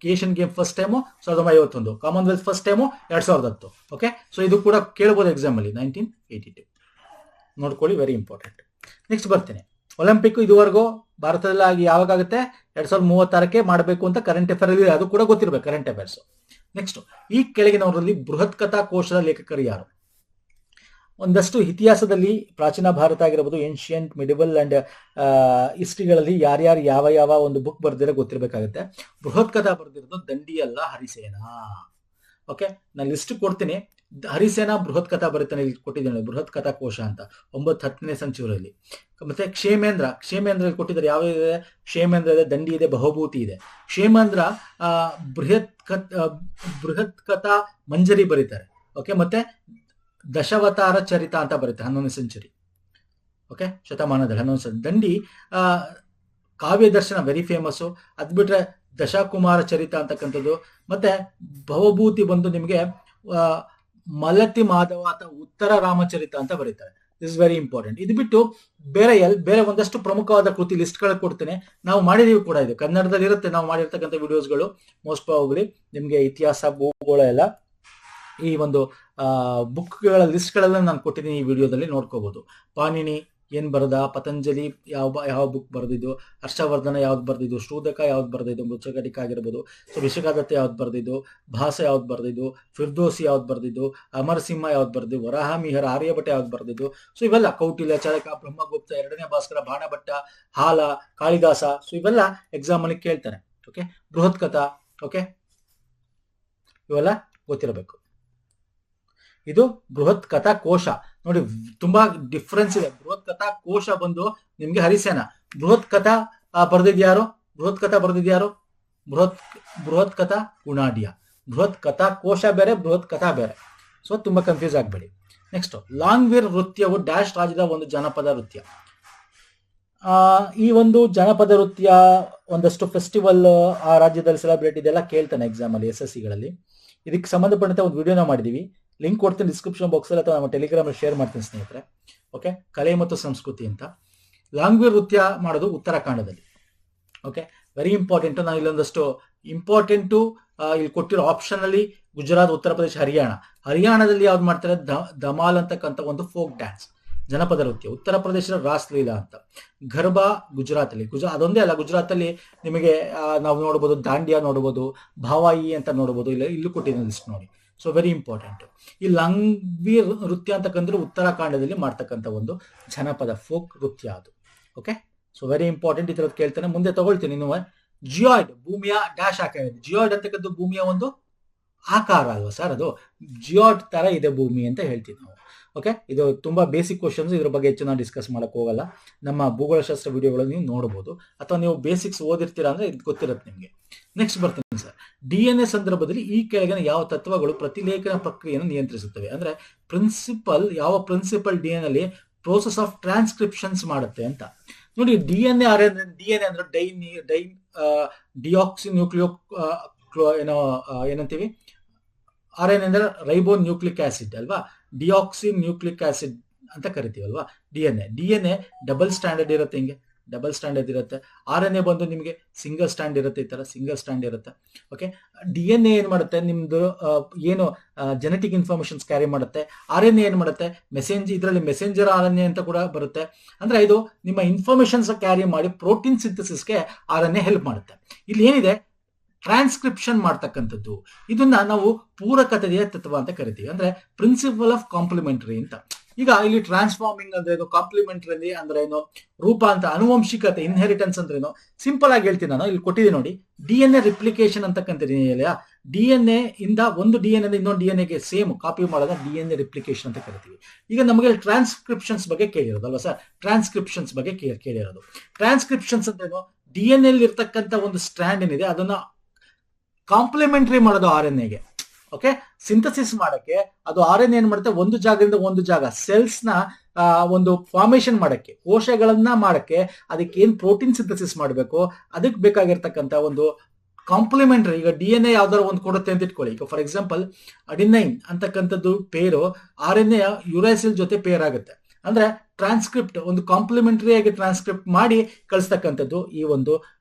Asian game first time 1951, Commonwealth first time 2010. Okay, so ಇದು ಕೂಡ ಕೇಳಬಹುದು ಎಕ್ಸಾಮ್ ಅಲ್ಲಿ. 1982 ನೋಡ್ಕೊಳ್ಳಿ, ವೆರಿ ಇಂಪಾರ್ಟೆಂಟ್. ನೆಕ್ಸ್ಟ್ ಬರ್ತೇನೆ. ಒಲಿಂಪಿಕ್ ಇದುವರೆಗೂ ಭಾರತದಲ್ಲಿ ಯಾವಾಗ ಆಗುತ್ತೆ? 2036ಕ್ಕೆ ಮಾಡಬೇಕು ಅಂತ ಕರೆಂಟ್ ಅಫೇರ್ ಇದೆ, ಅದು ಕೂಡ ಗೊತ್ತಿರಬೇಕು, ಕರೆಂಟ್ ಅಫೇರ್ಸ್. ನೆಕ್ಸ್ಟ್, ಈ ಕೆಳಗಿನವರಲ್ಲಿ ಬೃಹತ್ ಕಥಾ ಕೋಶದ ಲೇಖಕರು ಯಾರು? ಒಂದಷ್ಟು ಇತಿಹಾಸದಲ್ಲಿ ಪ್ರಾಚೀನ ಭಾರತ ಆಗಿರಬಹುದು, ಏನ್ಷಿಯಂಟ್, ಮಿಡಿವಲ್ ಅಂಡ್ ಹಿಸ್ಟ್ರಿಗಳಲ್ಲಿ ಯಾರ್ಯಾರು ಯಾವ ಒಂದು ಬುಕ್ ಬರ್ದಿರೋ ಗೊತ್ತಿರಬೇಕಾಗುತ್ತೆ. ಬೃಹತ್ ಕಥಾ ಬರ್ದಿರೋದು ದಂಡಿಯಲ್ಲ, ಹರಿಸೇನಾ. ಓಕೆ, ನಾನು ಲಿಸ್ಟ್ ಕೊಡ್ತೀನಿ. ಹರಿಸೇನಾ ಬೃಹತ್ ಕಥಾ ಬರೀತಾನೆ, ಇಲ್ಲಿ ಕೊಟ್ಟಿದ್ದೇನೆ ಬೃಹತ್ ಕಥಾ ಕೋಶ ಅಂತ, 9-10ನೇ ಸೆಂಚುರಿಯಲ್ಲಿ. ಮತ್ತೆ ಕ್ಷೇಮೇಂದ್ರ ಕೊಟ್ಟಿದ್ದಾರೆ. ಯಾವ ಇದೆ? ಕ್ಷೇಮೇಂದ್ರ ಇದೆ, ದಂಡಿ ಇದೆ, ಬಹುಭೂತಿ ಇದೆ. ಕ್ಷೇಮೇಂದ್ರ ಬೃಹತ್ ಕಥಾ ಮಂಜರಿ ಬರೀತಾರೆ. ಓಕೆ, ಮತ್ತೆ ದಶಾವತಾರ ಚರಿತ ಅಂತ ಬರುತ್ತೆ, 11ನೇ ಸೆಂಚುರಿ. ಓಕೆ, ಶತಮಾನದಲ್ಲಿ 11ನೇ ಸೆಂಚುರಿ. ದಂಡಿ ಕಾವ್ಯ ದರ್ಶನ ವೆರಿ ಫೇಮಸ್. ಅದ್ ಬಿಟ್ರೆ ದಶಕುಮಾರ ಚರಿತ ಅಂತಕ್ಕಂಥದ್ದು. ಮತ್ತೆ ಭವಭೂತಿ ಬಂದು ನಿಮಗೆ ಮಲತಿ ಮಾಧವ ಅಥವಾ ಉತ್ತರ ರಾಮಚರಿತ ಅಂತ ಬರೀತಾರೆ. This very important. ಇದು ಬಿಟ್ಟು ಬೇರೆ ಒಂದಷ್ಟು ಪ್ರಮುಖವಾದ ಕೃತಿ ಲಿಸ್ಟ್ಗಳು ಕೊಡ್ತೇನೆ. ನಾವು ಮಾಡಿದೀವಿ ಕೂಡ, ಇದು ಕನ್ನಡದಲ್ಲಿ ಇರುತ್ತೆ, ನಾವು ಮಾಡಿರ್ತಕ್ಕಂಥ ವಿಡಿಯೋಸ್ಗಳು. ಮೋಸ್ಟ್ ಪ್ರಾಬಬ್ಲಿ ನಿಮ್ಗೆ ಇತಿಹಾಸ, ಭೂಗೋಳ ಎಲ್ಲ ಈ ಒಂದು ಬುಕ್ಗಳ ಲಿಸ್ಟ್ಗಳೆಲ್ಲ ನಾನು ಕೊಟ್ಟಿದ್ದೀನಿ, ಈ ವಿಡಿಯೋದಲ್ಲಿ ನೋಡ್ಕೋಬಹುದು. ಪಾಣಿನಿ ಏನ್ ಬರದ, ಪತಂಜಲಿ ಯಾವ ಬುಕ್ ಬರೆದಿದ್ದು, ಹರ್ಷವರ್ಧನ ಯಾವ್ದು ಬರೆದಿದ್ದು, ಶೋಧಕ ಯಾವ್ದು ಬರೆದಿದ್ದು, ಮೃಚ್ಛಕಟಿಕ ಆಗಿರ್ಬೋದು, ಸೊ ವಿಷಕಾದತ್ತ ಯಾವ್ದು ಬರೆದಿದ್ದು, ಭಾಸ ಯಾವ್ದು ಬರೆದಿದ್ದು, ಫಿರ್ದೋಸಿ ಯಾವ್ದು ಬರೆದಿದ್ದು, ಅಮರಸಿಂಹ ಯಾವ್ದು ಬರೆದಿದ್ದು, ವರಾಹಮಿಹಿರ, ಆರ್ಯಭಟ ಯಾವ್ದು ಬರೆದಿದ್ದು, ಸೊ ಇವೆಲ್ಲ ಕೌಟಿಲ್ಯ, ಚಳಕ, ಬ್ರಹ್ಮಗುಪ್ತ, ಎರಡನೇ ಭಾಸ್ಕರ, ಬಾಣಭಟ್ಟ, ಹಾಲ, ಕಾಳಿದಾಸ, ಸೊ ಇವೆಲ್ಲ ಎಕ್ಸಾಮ್ ಅಲ್ಲಿ ಕೇಳ್ತಾರೆ. ಓಕೆ, ಬೃಹತ್ ಕಥಾ, ಓಕೆ, ಇವೆಲ್ಲ ಗೊತ್ತಿರಬೇಕು. ಇದು ಬೃಹತ್ ಕಥಾ ಕೋಶ. ನೋಡಿ, ತುಂಬಾ ಡಿಫ್ರೆನ್ಸ್ ಇದೆ. ಬೃಹತ್ ಕಥಾ ಕೋಶ ಬಂದು ನಿಮ್ಗೆ ಹರಿಸೇನ. ಬೃಹತ್ ಕಥಾ ಬರೆದಿದ್ಯಾರು? ಬೃಹತ್ ಕಥಾ ಗುಣಾಢ್ಯ. ಬೃಹತ್ ಕಥಾ ಕೋಶ ಬೇರೆ, ಬೃಹತ್ ಕಥಾ ಬೇರೆ. ಸೊ ತುಂಬಾ ಕನ್ಫ್ಯೂಸ್ ಆಗಬೇಡಿ. ನೆಕ್ಸ್ಟ್, ಲಾಂಗ್ವೀರ್ ನೃತ್ಯವು ಡ್ಯಾಶ್ ರಾಜ್ಯದ ಒಂದು ಜನಪದ ನೃತ್ಯ. ಈ ಒಂದು ಜನಪದ ನೃತ್ಯ ಒಂದಷ್ಟು ಫೆಸ್ಟಿವಲ್ ಆ ರಾಜ್ಯದಲ್ಲಿ ಸೆಲೆಬ್ರೇಟ್ ಇದೆಲ್ಲ ಕೇಳ್ತಾನೆ ಎಕ್ಸಾಮ್ ಅಲ್ಲಿ, SSC ಗಳಲ್ಲಿ. ಇದಕ್ಕೆ ಸಂಬಂಧಪಟ್ಟಂತೆ ಒಂದು ವಿಡಿಯೋನ ಮಾಡಿದೀವಿ, ಲಿಂಕ್ ಕೊಡ್ತೀನಿ ಡಿಸ್ಕ್ರಿಪ್ಷನ್ ಬಾಕ್ಸ್ ಅಲ್ಲಿ, ಅಥವಾ ನಮ್ಮ ಟೆಲಿಗ್ರಾಮ್ ಅಲ್ಲಿ ಶೇರ್ ಮಾಡ್ತೀನಿ ಸ್ನೇಹಿತರೆ. ಓಕೆ, ಕಲೆ ಮತ್ತು ಸಂಸ್ಕೃತಿ ಅಂತ. ಲಾಂಗ್ವೀರ್ ನೃತ್ಯ ಮಾಡೋದು ಉತ್ತರಾಖಂಡದಲ್ಲಿ. Okay, very important. ನಾನು ಇಲ್ಲೊಂದಷ್ಟು ಇಂಪಾರ್ಟೆಂಟು ಇಲ್ಲಿ ಕೊಟ್ಟಿರೋ ಆಪ್ಷನ್ ಅಲ್ಲಿ ಗುಜರಾತ್, ಉತ್ತರ ಪ್ರದೇಶ, ಹರಿಯಾಣದಲ್ಲಿ ಯಾವ್ದು ಮಾಡ್ತಾರೆ? ಧಮಾಲ್ ಅಂತಕ್ಕಂಥ ಒಂದು ಫೋಕ್ ಡ್ಯಾನ್ಸ್, ಜನಪದ ನೃತ್ಯ. ಉತ್ತರ ಪ್ರದೇಶದ ರಾಸ್ಲೀಲಾ ಅಂತ. ಗರ್ಬಾ ಗುಜರಾತ್ ಅಲ್ಲಿ. ಅದೊಂದೇ ಅಲ್ಲ, ಗುಜರಾತ್ ಅಲ್ಲಿ ನಿಮಗೆ ನಾವು ನೋಡಬಹುದು, ದಾಂಡಿಯಾ ನೋಡಬಹುದು, ಭಾವಾಯಿ ಅಂತ ನೋಡಬಹುದು. ಇಲ್ಲೂ ಕೊಟ್ಟಿದ್ದೀನಿ ಲಿಸ್ಟ್ ನೋಡಿ. So very important. ಈ ಲಾಂಗ್ವೀರ್ ನೃತ್ಯ ಅಂತಕ್ಕಂದ್ರೆ ಉತ್ತರಾಖಂಡದಲ್ಲಿ ಮಾಡ್ತಕ್ಕಂಥ ಒಂದು ಜನಪದ ಫೋಕ್ ನೃತ್ಯ ಅದು. Okay, so very important. ಈ ತರದ್ ಕೇಳ್ತಾನೆ. ಮುಂದೆ ತಗೊಳ್ತೀನಿ ಇನ್ನು. ಜಿಯಾಯ್ಡ್ ಭೂಮಿಯ ಡ್ಯಾಶ್ ಹಾಕಿದೆ. ಜಿಯಾಯ್ಡ್ ಅಂತಕ್ಕಂಥ ಭೂಮಿಯ ಒಂದು ಆಕಾರ ಅಲ್ವಾ ಸರ್, ಅದು ಜಿಯಾಟ್ ತರ ಇದೆ ಭೂಮಿ ಅಂತ ಹೇಳ್ತೀವಿ ನಾವು. ಓಕೆ, ಇದು ತುಂಬಾ ಬೇಸಿಕ್ ಕ್ವಶನ್ಸ್, ಇದ್ರ ಬಗ್ಗೆ ಹೆಚ್ಚು ನಾವು ಡಿಸ್ಕಸ್ ಮಾಡಕ್ ಹೋಗಲ್ಲ. ನಮ್ಮ ಭೂಗೋಳಶಾಸ್ತ್ರ ವಿಡಿಯೋಗಳನ್ನು ನೀವು ನೋಡಬಹುದು, ಅಥವಾ ನೀವು ಬೇಸಿಕ್ಸ್ ಓದಿರ್ತೀರಾ ಅಂದ್ರೆ ಇದು ಗೊತ್ತಿರುತ್ತೆ ನಿಮಗೆ. ನೆಕ್ಸ್ಟ್ ಬರ್ತೀನಿ ಸರ್. DNA ಸಂದರ್ಭದಲ್ಲಿ ಈ ಕೆಳಗಿನ ಯಾವ ತತ್ವಗಳು ಪ್ರತಿಲೇಖನ ಪ್ರಕ್ರಿಯೆಯನ್ನು ನಿಯಂತ್ರಿಸುತ್ತವೆ? ಅಂದ್ರೆ ಯಾವ ಪ್ರಿನ್ಸಿಪಲ್ DNA ಅಲ್ಲಿ ಪ್ರೋಸೆಸ್ ಆಫ್ ಟ್ರಾನ್ಸ್ಕ್ರಿಪ್ಷನ್ಸ್ ಮಾಡುತ್ತೆ ಅಂತ ನೋಡಿ. DNA ಅಂದ್ರೆ ಡಿಯಾಕ್ಸಿ ನ್ಯೂಕ್ಲಿಯೋ ಏನಂತೀವಿ, RNA ಅಂದ್ರೆ ರೈಬೋ ನ್ಯೂಕ್ಲಿಕ್ ಆಸಿಡ್ ಅಲ್ವಾ, ಡಿಯಾಕ್ಸಿ ನ್ಯೂಕ್ಲಿಕ್ ಆಸಿಡ್ ಅಂತ ಕರಿತೀವಲ್ವಾ. DNA ಡಬಲ್ ಸ್ಟ್ಯಾಂಡರ್ಡ್ ಇರುತ್ತೆ, ಹಿಂಗೆ ಡಬಲ್ ಸ್ಟ್ಯಾಂಡರ್ಡ್ ಇರುತ್ತೆ. RNA ಬಂದು ನಿಮಗೆ ಸಿಂಗಲ್ ಸ್ಟ್ಯಾಂಡ್ ಇರುತ್ತೆ, ಈ ತರ ಸಿಂಗಲ್ ಸ್ಟ್ಯಾಂಡ್ ಇರುತ್ತೆ. ಓಕೆ, DNA ಏನ್ ಮಾಡುತ್ತೆ, ನಿಮ್ದು ಏನು ಜೆನೆಟಿಕ್ ಇನ್ಫಾರ್ಮೇಶನ್ಸ್ ಕ್ಯಾರಿ ಮಾಡುತ್ತೆ. RNA ಏನ್ ಮಾಡುತ್ತೆ, ಇದರಲ್ಲಿ ಮೆಸೆಂಜರ್ RNA ಅಂತ ಕೂಡ ಬರುತ್ತೆ. ಅಂದ್ರೆ ಇದು ನಿಮ್ಮ ಇನ್ಫಾರ್ಮೇಶನ್ಸ್ ಕ್ಯಾರಿ ಮಾಡಿ ಪ್ರೋಟೀನ್ ಸಿಂಥಸಿಸ್ಗೆ RNA ಹೆಲ್ಪ್ ಮಾಡುತ್ತೆ. ಇಲ್ಲಿ ಏನಿದೆ, ಟ್ರಾನ್ಸ್ಕ್ರಿಪ್ಷನ್ ಮಾಡ್ತಕ್ಕಂಥದ್ದು, ಇದನ್ನ ನಾವು ಪೂರಕತೆಯ ತತ್ವ ಅಂತ ಕರಿತೀವಿ, ಅಂದ್ರೆ ಪ್ರಿನ್ಸಿಪಲ್ ಆಫ್ ಕಾಂಪ್ಲಿಮೆಂಟರಿ ಅಂತ. ಈಗ ಇಲ್ಲಿ ಟ್ರಾನ್ಸ್ಫಾರ್ಮಿಂಗ್ ಅಂದ್ರೆ ಏನು, ಕಾಂಪ್ಲಿಮೆಂಟರಿ ಅಂದ್ರೆ ಏನು, ರೂಪಾಂತರ, ಅನುವಂಶಿಕತೆ, ಇನ್ಹೆರಿಟೆನ್ಸ್ ಅಂದ್ರೆ ಏನು, ಸಿಂಪಲ್ ಆಗಿ ಹೇಳ್ತೀನಿ ನಾನು. ಇಲ್ಲಿ ಕೊಟ್ಟಿದ್ದೀನಿ ನೋಡಿ, DNA ರಿಪ್ಲಿಕೇಶನ್ ಅಂತಕ್ಕಂಥದ್ದು. DNA ಇಂದ ಒಂದು DNA ಇನ್ನೊಂದು DNA ಸೇಮ್ ಕಾಪಿ ಮಾಡೋದ DNA ರಿಪ್ಲಿಕೇಶನ್ ಅಂತ ಕರಿತೀವಿ. ಈಗ ನಮಗೆ ಟ್ರಾನ್ಸ್ಕ್ರಿಪ್ಷನ್ಸ್ ಬಗ್ಗೆ ಕೇಳಿರೋದಲ್ವಾ ಸರ್, ಟ್ರಾನ್ಸ್ಕ್ರಿಪ್ಷನ್ಸ್ ಬಗ್ಗೆ ಕೇಳಿರೋದು. ಟ್ರಾನ್ಸ್ಕ್ರಿಪ್ಷನ್ಸ್ ಅಂದ್ರೆ ಏನು, DNA ಅಲ್ಲಿ ಇರ್ತಕ್ಕಂಥ ಒಂದು ಸ್ಟ್ರಾಂಡ್ ಏನಿದೆ ಅದನ್ನ ಕಾಂಪ್ಲಿಮೆಂಟರಿ ಮಾಡೋದು RNA. ಓಕೆ, ಸಿಂಥಸಿಸ್ ಮಾಡಕ್ಕೆ ಅದು RNA ಏನ್ ಮಾಡುತ್ತೆ, ಒಂದು ಜಾಗದಿಂದ ಒಂದು ಜಾಗ ಸೆಲ್ಸ್ ನ ಒಂದು ಫಾರ್ಮೇಶನ್ ಮಾಡಕ್ಕೆ, ಕೋಶಗಳನ್ನ ಮಾಡಕ್ಕೆ, ಅದಕ್ಕೆ ಏನ್ ಪ್ರೋಟೀನ್ ಸಿಂಥಸಿಸ್ ಮಾಡಬೇಕು, ಅದಕ್ಕೆ ಬೇಕಾಗಿರ್ತಕ್ಕಂಥ ಒಂದು ಕಾಂಪ್ಲಿಮೆಂಟರಿ. ಈಗ DNA ಯಾವ್ದಾರು ಒಂದು ಕೊಡುತ್ತೆ ಅಂತ ಇಟ್ಕೊಳ್ಳಿ. ಈಗ ಫಾರ್ ಎಕ್ಸಾಂಪಲ್ ಅಡಿನೈನ್ ಅಂತಕ್ಕಂಥದ್ದು ಪೇರು RNA ಯುರೈಸಿಲ್ ಜೊತೆ ಪೇರ್ ಆಗುತ್ತೆ. ಅಂದ್ರೆ ಟ್ರಾನ್ಸ್ಕ್ರಿಪ್ಟ್ ಒಂದು ಕಾಂಪ್ಲಿಮೆಂಟರಿ ಆಗಿ ಟ್ರಾನ್ಸ್ಕ್ರಿಪ್ಟ್ ಮಾಡಿ ಕಳಿಸ್ತಕ್ಕಂಥದ್ದು ಈ ಒಂದು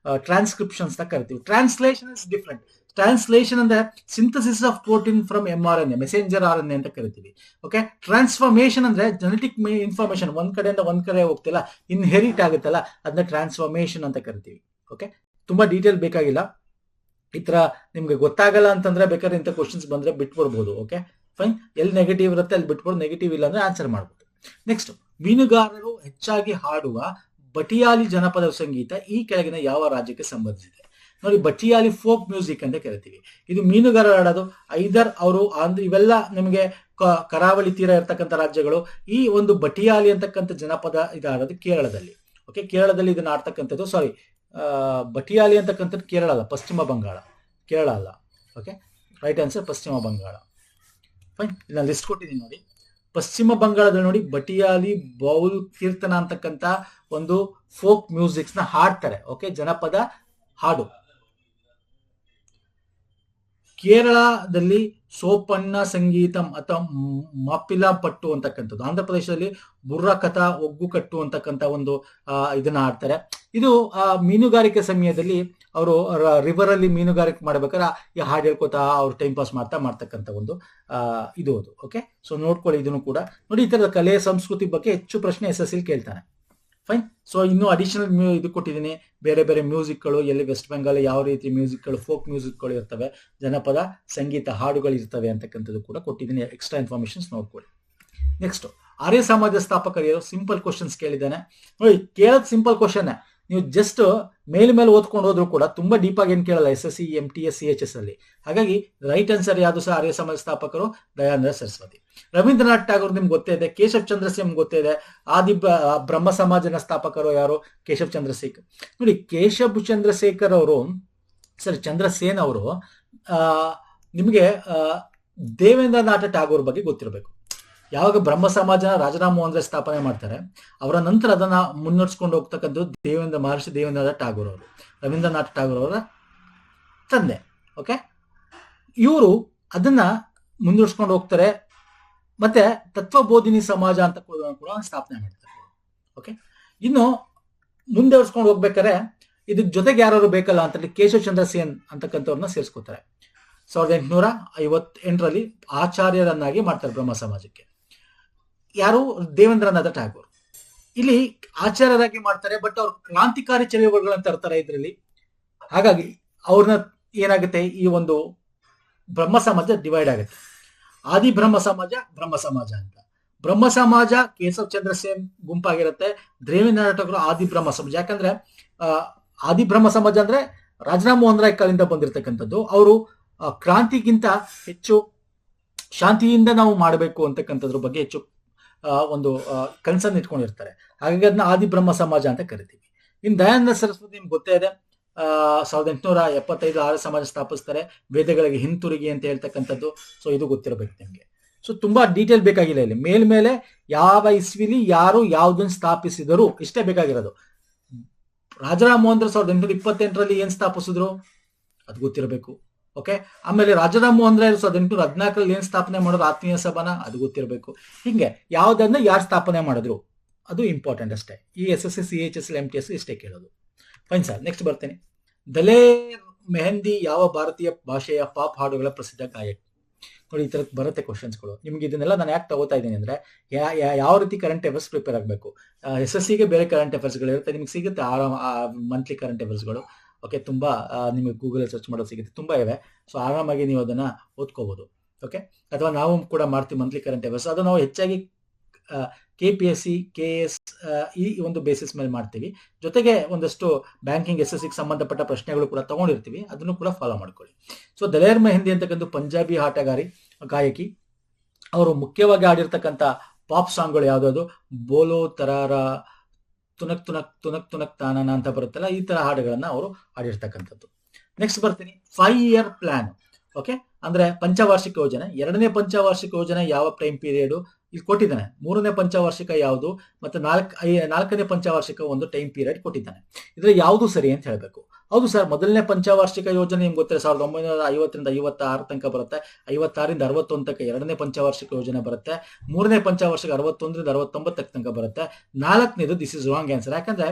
ಟ್ರಾನ್ಸ್ಕ್ರಿಪ್ಷನ್ಸ್ ನ ಕರಿತೀವಿ. Translation is different. ಟ್ರಾನ್ಸ್ಲೇಷನ್ ಅಂದ್ರೆ synthesis of protein from mRNA, messenger RNA ಅಂತ ಕರಿತೀವಿ. ಓಕೆ, ಟ್ರಾನ್ಸ್ಫಾರ್ಮೇಶನ್ ಅಂದ್ರೆ ಜೆನೆಟಿಕ್ ಇನ್ಫಾರ್ಮೇಶನ್ ಒಂದ್ ಕಡೆಯಿಂದ ಒಂದ್ ಕಡೆ ಹೋಗ್ತಿಲ್ಲ, ಇನ್ಹೆರಿಟ್ ಆಗುತ್ತಲ್ಲ, ಅದನ್ನ ಟ್ರಾನ್ಸ್ಫಾರ್ಮೇಶನ್ ಅಂತ ಕರಿತೀವಿ. ಓಕೆ, ತುಂಬಾ ಡೀಟೇಲ್ ಬೇಕಾಗಿಲ್ಲ. ಈ ತರ ನಿಮ್ಗೆ ಗೊತ್ತಾಗಲ್ಲ ಅಂತಂದ್ರೆ ಬೇಕಾದ್ರೆ ಇಂಥ ಕ್ವಶನ್ಸ್ ಬಂದ್ರೆ ಬಿಟ್ಬಿಡ್ಬೋದು. ಓಕೆ ಫೈನ್, ಎಲ್ಲಿ ನೆಗೆಟಿವ್ ಇರುತ್ತೆ ಅಲ್ಲಿ ಬಿಟ್ಬಿಡು, ನೆಗೆಟಿವ್ ಇಲ್ಲ ಅಂದ್ರೆ ಆನ್ಸರ್ ಮಾಡ್ಬೋದು. ನೆಕ್ಸ್ಟ್, ಮೀನುಗಾರರು ಹೆಚ್ಚಾಗಿ ಹಾಡುವ ಬಟಿಯಾಲಿ ಜನಪದ ಸಂಗೀತ ಈ ಕೆಳಗಿನ ಯಾವ ರಾಜ್ಯಕ್ಕೆ ಸಂಬಂಧಿಸಿದೆ? ನೋಡಿ, ಬಟಿಯಾಲಿ ಫೋಕ್ ಮ್ಯೂಸಿಕ್ ಅಂತ ಕರಿತೀವಿ. ಇದು ಮೀನುಗಾರರು ಹಾಡೋದು. ಐದರ್ ಅವರು ಇವೆಲ್ಲ ನಿಮಗೆ ಕರಾವಳಿ ತೀರ ಇರ್ತಕ್ಕಂಥ ರಾಜ್ಯಗಳು. ಈ ಒಂದು ಬಟಿಯಾಲಿ ಅಂತಕ್ಕಂಥ ಜನಪದ ಇದು ಹಾಡೋದು ಕೇರಳದಲ್ಲಿ. ಓಕೆ, ಕೇರಳದಲ್ಲಿ ಇದನ್ನ ಆಡ್ತಕ್ಕಂಥದ್ದು. ಸಾರಿ, ಬಟಿಯಾಲಿ ಅಂತಕ್ಕಂಥದ್ದು ಕೇರಳ ಅಲ್ಲ, ಪಶ್ಚಿಮ ಬಂಗಾಳ, ಕೇರಳ ಅಲ್ಲ. ಓಕೆ, ರೈಟ್ ಆನ್ಸರ್ ಪಶ್ಚಿಮ ಬಂಗಾಳ. ಫೈನ್, ಇದನ್ನ ಲಿಸ್ಟ್ ಕೊಟ್ಟಿದ್ದೀನಿ ನೋಡಿ. ಪಶ್ಚಿಮ ಬಂಗಾಳದಲ್ಲಿ ನೋಡಿ, ಬಟಿಯಾಲಿ ಬೌಲ್ ಕೀರ್ತನ ಅಂತಕ್ಕಂಥ ಒಂದು ಫೋಕ್ ಮ್ಯೂಸಿಕ್ಸ್ ನ ಹಾಡ್ತಾರೆ. ಓಕೆ, ಜನಪದ ಹಾಡು. ಕೇರಳದಲ್ಲಿ ಸೋಪಣ್ಣ ಸಂಗೀತಂ ಅಥವಾ ಮಾಪಿಲ ಪಟ್ಟು ಅಂತಕ್ಕಂಥದ್ದು. ಆಂಧ್ರ ಪ್ರದೇಶದಲ್ಲಿ ಬುರ್ರಕಥಾ ಒಗ್ಗು ಕಟ್ಟು ಅಂತಕ್ಕಂಥ ಒಂದು ಇದನ್ನ ಆಡ್ತಾರೆ. ಇದು ಮೀನುಗಾರಿಕೆ ಸಮಯದಲ್ಲಿ ಅವರು ರಿವರ್ ಅಲ್ಲಿ ಮೀನುಗಾರಿಕೆ ಮಾಡ್ಬೇಕಾದ್ರೆ ಈ ಹಾಡು ಹೇಳ್ಕೊತಾ ಅವ್ರು ಟೈಮ್ ಪಾಸ್ ಮಾಡ್ತಕ್ಕಂಥ ಒಂದು ಇದು ಅದು. ಓಕೆ, ಸೊ ನೋಡ್ಕೊಳ್ಳಿ ಇದನ್ನು ಕೂಡ ನೋಡಿ. ಈ ತರದ ಕಲೆ ಸಂಸ್ಕೃತಿ ಬಗ್ಗೆ ಹೆಚ್ಚು ಪ್ರಶ್ನೆ SSL ಕೇಳ್ತಾನೆ. ಫೈನ್, ಸೊ ಇನ್ನು ಅಡಿಷನಲ್ ಇದು ಕೊಟ್ಟಿದ್ದೀನಿ, ಬೇರೆ ಬೇರೆ ಮ್ಯೂಸಿಕ್ಗಳು, ಎಲ್ಲಿ ವೆಸ್ಟ್ ಬೆಂಗಾಲ್ ಯಾವ ರೀತಿ ಮ್ಯೂಸಿಕ್ಗಳು, ಫೋಕ್ ಮ್ಯೂಸಿಕ್ಗಳು ಇರ್ತವೆ, ಜನಪದ ಸಂಗೀತ ಹಾಡುಗಳು ಇರ್ತವೆ ಅಂತಕ್ಕಂಥದ್ದು ಕೂಡ ಕೊಟ್ಟಿದ್ದೀನಿ. ಎಕ್ಸ್ಟ್ರಾ ಇನ್ಫಾರ್ಮೇಶನ್ಸ್ ನೋಡ್ಕೊಳ್ಳಿ. ನೆಕ್ಸ್ಟ್, ಆರ್ಯ ಸಮಾಜ ಸ್ಥಾಪಕರು ಯಾರು? ಸಿಂಪಲ್ ಕ್ವಶನ್ಸ್ ಕೇಳಿದ್ದಾನೆ ನೋಡಿ. ಕೇಳೋದು ಸಿಂಪಲ್ ಕ್ವಶನ್, ನೀವು ಜಸ್ಟ್ ಮೇಲೆ ಓದ್ಕೊಂಡು ಹೋದ್ರು ಕೂಡ ತುಂಬಾ ಡೀಪ್ ಆಗಿ ಏನ್ ಕೇಳಲ್ಲ SSC MTS CHS ಅಲ್ಲಿ. ಹಾಗಾಗಿ ರೈಟ್ ಆನ್ಸರ್ ಯಾವುದು ಸಹ ಆರ್ಯ ಸಮಾಜ ಸ್ಥಾಪಕರು ದಯಾನಂದ ಸರಸ್ವತಿ. ರವೀಂದ್ರನಾಥ್ ಟಾಗೋರ್ ನಿಮ್ಗೆ ಗೊತ್ತೇ ಇದೆ. ಕೇಶವ್ ಚಂದ್ರ ಸೇನ್ ಗೊತ್ತೇ ಇದೆ. ಬ್ರಹ್ಮ ಸಮಾಜನ ಸ್ಥಾಪಕರು ಯಾರು? ಕೇಶವ್ ಚಂದ್ರಶೇಖರ್. ನೋಡಿ, ಕೇಶವ್ ಚಂದ್ರಶೇಖರ್ ಅವರು, ಸರಿ ಚಂದ್ರಸೇನ್ ಅವರು, ನಿಮಗೆ ದೇವೇಂದ್ರನಾಥ ಟಾಗೋರ್ ಬಗ್ಗೆ ಗೊತ್ತಿರಬೇಕು. ಯಾವಾಗ ಬ್ರಹ್ಮ ಸಮಾಜನ ರಾಜರಾಮ್ ಮೋಹನ್ ರಾಯ್ ಸ್ಥಾಪನೆ ಮಾಡ್ತಾರೆ, ಅವರ ನಂತರ ಅದನ್ನ ಮುನ್ನಡೆಸ್ಕೊಂಡು ಹೋಗ್ತಕ್ಕಂಥದ್ದು ಮಹರ್ಷಿ ದೇವೇಂದ್ರನಾಥ ಟಾಗೋರ್ ಅವರು, ರವೀಂದ್ರನಾಥ್ ಟಾಗೋರ್ ಅವರ ತಂದೆ. ಓಕೆ, ಇವರು ಅದನ್ನ ಮುಂದುವರ್ಸ್ಕೊಂಡು ಹೋಗ್ತಾರೆ. ಮತ್ತೆ ತತ್ವಬೋಧಿನಿ ಸಮಾಜ ಅಂತ ಕೂಡ ಸ್ಥಾಪನೆ ಮಾಡ್ತಾರೆ. ಓಕೆ, ಇನ್ನು ಮುಂದುವರ್ಸ್ಕೊಂಡು ಹೋಗ್ಬೇಕಾದ್ರೆ ಇದಕ್ ಜೊತೆಗೆ ಯಾರು ಬೇಕಲ್ಲ ಅಂತ ಕೇಶವ್ ಚಂದ್ರ ಸೇನ್ ಅಂತಕ್ಕಂಥವ್ರನ್ನ ಸೇರಿಸ್ಕೊತಾರೆ. 1858ರಲ್ಲಿ ಆಚಾರ್ಯರನ್ನಾಗಿ ಮಾಡ್ತಾರೆ ಬ್ರಹ್ಮ ಸಮಾಜಕ್ಕೆ. ಯಾರು? ದೇವೇಂದ್ರನಾಥ ಟಾಗೋರ್. ಇಲ್ಲಿ ಆಚಾರ್ಯರಾಗಿ ಮಾಡ್ತಾರೆ, ಬಟ್ ಅವ್ರು ಕ್ರಾಂತಿಕಾರಿ ಚಳುವಳಿಗಳನ್ನ ತರ್ತಾರೆ ಇದರಲ್ಲಿ. ಹಾಗಾಗಿ ಅವ್ರನ್ನ ಏನಾಗುತ್ತೆ, ಈ ಒಂದು ಬ್ರಹ್ಮ ಸಮಾಜ ಡಿವೈಡ್ ಆಗುತ್ತೆ. ಆದಿ ಬ್ರಹ್ಮ ಸಮಾಜ, ಬ್ರಹ್ಮ ಸಮಾಜ ಅಂತ. ಬ್ರಹ್ಮ ಸಮಾಜ ಕೇಶವ್ ಚಂದ್ರ ಸೇನ್ ಗುಂಪಾಗಿರುತ್ತೆ. ದೇವೇಂದ್ರನಾಥ ಟಾಗೋರ್ ಆದಿ ಬ್ರಹ್ಮ ಸಮಾಜ. ಯಾಕಂದ್ರೆ ಆದಿ ಬ್ರಹ್ಮ ಸಮಾಜ ಅಂದ್ರೆ ರಾಜರಾಮ್ ಮೋಹನ್ ರಾಯ್ ಕಾಲಿಂದ ಬಂದಿರತಕ್ಕಂಥದ್ದು. ಅವರು ಕ್ರಾಂತಿಗಿಂತ ಹೆಚ್ಚು ಶಾಂತಿಯಿಂದ ನಾವು ಮಾಡಬೇಕು ಅಂತಕ್ಕಂಥದ್ರ ಬಗ್ಗೆ ಹೆಚ್ಚು ಒಂದು ಕನ್ಸರ್ನ್ ಇಟ್ಕೊಂಡಿರ್ತಾರೆ. ಹಾಗಾಗಿ ಅದನ್ನ ಆದಿಬ್ರಹ್ಮ ಸಮಾಜ ಅಂತ ಕರಿತೀವಿ. ಇನ್ನು ದಯಾನಂದ ಸರಸ್ವತಿ ನಿಮ್ಗೆ ಗೊತ್ತೇ ಇದೆ, 1875 ಆರ್ಯ ಸಮಾಜ ಸ್ಥಾಪಿಸ್ತಾರೆ, ವೇದಗಳಿಗೆ ಹಿಂತಿರುಗಿ ಅಂತ ಹೇಳ್ತಕ್ಕಂಥದ್ದು. ಸೊ ಇದು ಗೊತ್ತಿರಬೇಕು ನಿಮ್ಗೆ. ಸೊ ತುಂಬಾ ಡೀಟೇಲ್ ಬೇಕಾಗಿಲ್ಲ ಇಲ್ಲಿ, ಮೇಲ್ಮೇಲೆ ಯಾವ ಇಸ್ವಿಲಿ ಯಾರು ಯಾವ್ದನ್ನ ಸ್ಥಾಪಿಸಿದರು ಇಷ್ಟೇ ಬೇಕಾಗಿರೋದು. ರಾಜಾರಾಮ್ ಮೋಹನ್ ರಾಯ್ 1828ರಲ್ಲಿ ಏನ್ ಸ್ಥಾಪಿಸಿದ್ರು ಅದು ಗೊತ್ತಿರಬೇಕು. ಓಕೆ, ಆಮೇಲೆ ರಾಜಾರಾಮ್ ಮೋಹನ್ ರಾಯ್ 1814ರಲ್ಲಿ ಏನ್ ಸ್ಥಾಪನೆ ಮಾಡೋದು ಆತ್ಮೀಯ ಸಭಾನ ಅದು ಗೊತ್ತಿರಬೇಕು. ಹಿಂಗೆ ಯಾವ್ದನ್ನ ಯಾರು ಸ್ಥಾಪನೆ ಮಾಡಿದ್ರು ಅದು ಇಂಪಾರ್ಟೆಂಟ್ ಅಷ್ಟೇ. ಈ SSC CHS MTS ಇಷ್ಟೇ ಕೇಳೋದು. ಫೈನ್ ಸರ್, ನೆಕ್ಸ್ಟ್ ಬರ್ತೀನಿ. ದಲೇರ್ ಮೆಹಂದಿ ಯಾವ ಭಾರತೀಯ ಭಾಷೆಯ ಪಾಪ್ ಹಾಡುಗಳ ಪ್ರಸಿದ್ಧ ಗಾಯಕ? ನೋಡಿ, ಈ ತರದ್ ಬರುತ್ತೆ ಕ್ವಶನ್ಸ್ಗಳು ನಿಮ್ಗೆ. ಇದನ್ನೆಲ್ಲ ನಾನು ಯಾಕೆ ತಗೋತಾ ಇದ್ದೀನಿ ಅಂದ್ರೆ, ಯಾವ ರೀತಿ ಕರೆಂಟ್ ಅಫೇರ್ಸ್ ಪ್ರಿಪೇರ್ ಆಗಬೇಕು. SSCಗೆ ಬೇರೆ ಕರೆಂಟ್ ಅಫೇರ್ಸ್ಗಳು ಇರುತ್ತೆ, ನಿಮ್ಗೆ ಸಿಗುತ್ತೆ ಮಂತ್ಲಿ ಕರೆಂಟ್ ಅಫೇರ್ಸ್ಗಳು. ಓಕೆ, ತುಂಬಾ ನಿಮಗೆ ಗೂಗಲ್ ಸರ್ಚ್ ಮಾಡೋದು ಸಿಗುತ್ತೆ, ತುಂಬಾ ಇವೆ. ಸೊ ಆರಾಮಾಗಿ ನೀವು ಅದನ್ನ ಓದ್ಕೋಬಹುದು. ಓಕೆ, ಅಥವಾ ನಾವು ಕೂಡ ಮಾಡ್ತೀವಿ ಮಂತ್ಲಿ ಕರೆಂಟ್ ಅಫೇರ್ಸ್. ಅದು ನಾವು ಹೆಚ್ಚಾಗಿ KPSC KS ಈ ಒಂದು ಬೇಸಿಸ್ ಮೇಲೆ ಮಾಡ್ತೀವಿ. ಜೊತೆಗೆ ಒಂದಷ್ಟು ಬ್ಯಾಂಕಿಂಗ್ SSCಗೆ ಸಂಬಂಧಪಟ್ಟ ಪ್ರಶ್ನೆಗಳು ಕೂಡ ತಗೊಂಡಿರ್ತೀವಿ, ಅದನ್ನು ಕೂಡ ಫಾಲೋ ಮಾಡ್ಕೊಳ್ಳಿ. ಸೊ ದಲೇರ್ ಮೆಹಂದಿ ಅಂತಕ್ಕಂಥ ಪಂಜಾಬಿ ಗಾಯಕಿ. ಅವರು ಮುಖ್ಯವಾಗಿ ಆಡಿರ್ತಕ್ಕಂಥ ಪಾಪ್ ಸಾಂಗ್ಗಳು ಯಾವ್ದಾದ್ರು ಬೋಲೋ ತರಾರ, ತುನಕ್ ತುನಕ್ ತುನಕ್ ತುನಕ್ ತಾನನ ಅಂತ ಬರುತ್ತಲ್ಲ, ಈ ತರ ಹಾಡುಗಳನ್ನ ಅವರು ಆಡಿರ್ತಕ್ಕಂಥದ್ದು. ನೆಕ್ಸ್ಟ್ ಬರ್ತೀನಿ, 5 year ಪ್ಲಾನ್. ಓಕೆ, ಅಂದ್ರೆ ಪಂಚವಾರ್ಷಿಕ ಯೋಜನೆ. 2ನೇ ಪಂಚವಾರ್ಷಿಕ ಯೋಜನೆ ಯಾವ ಟೈಮ್ ಪೀರಿಯಡ್ ಇಲ್ಲಿ ಕೊಟ್ಟಿದ್ದಾನೆ. 3ನೇ ಪಂಚವಾರ್ಷಿಕ ಯಾವುದು, ಮತ್ತೆ 4ನೇ ಪಂಚವಾರ್ಷಿಕ ಒಂದು ಟೈಮ್ ಪೀರಿಯಡ್ ಕೊಟ್ಟಿದ್ದಾನೆ. ಇದ್ರೆ ಯಾವುದು ಸರಿ ಅಂತ ಹೇಳ್ಬೇಕು. ಹೌದು ಸರ್, ಮೊದಲನೇ ಪಂಚವಾರ್ಷಿಕ ಯೋಜನೆ ನಿಮ್ಗೆ ಗೊತ್ತಿದೆ, 1950ರಿಂದ 56 ತನಕ ಬರುತ್ತೆ. 56ರಿಂದ 61 ತನಕ 2ನೇ ಪಂಚವಾರ್ಷಿಕ ಯೋಜನೆ ಬರುತ್ತೆ. 3ನೇ ಪಂಚವಾರ್ಷಿಕ 61ರಿಂದ 69 ತನಕ ಬರುತ್ತೆ. 4ನೇದು ದಿಸ್ ಇಸ್ ರಾಂಗ್ ಆನ್ಸರ್. ಯಾಕಂದ್ರೆ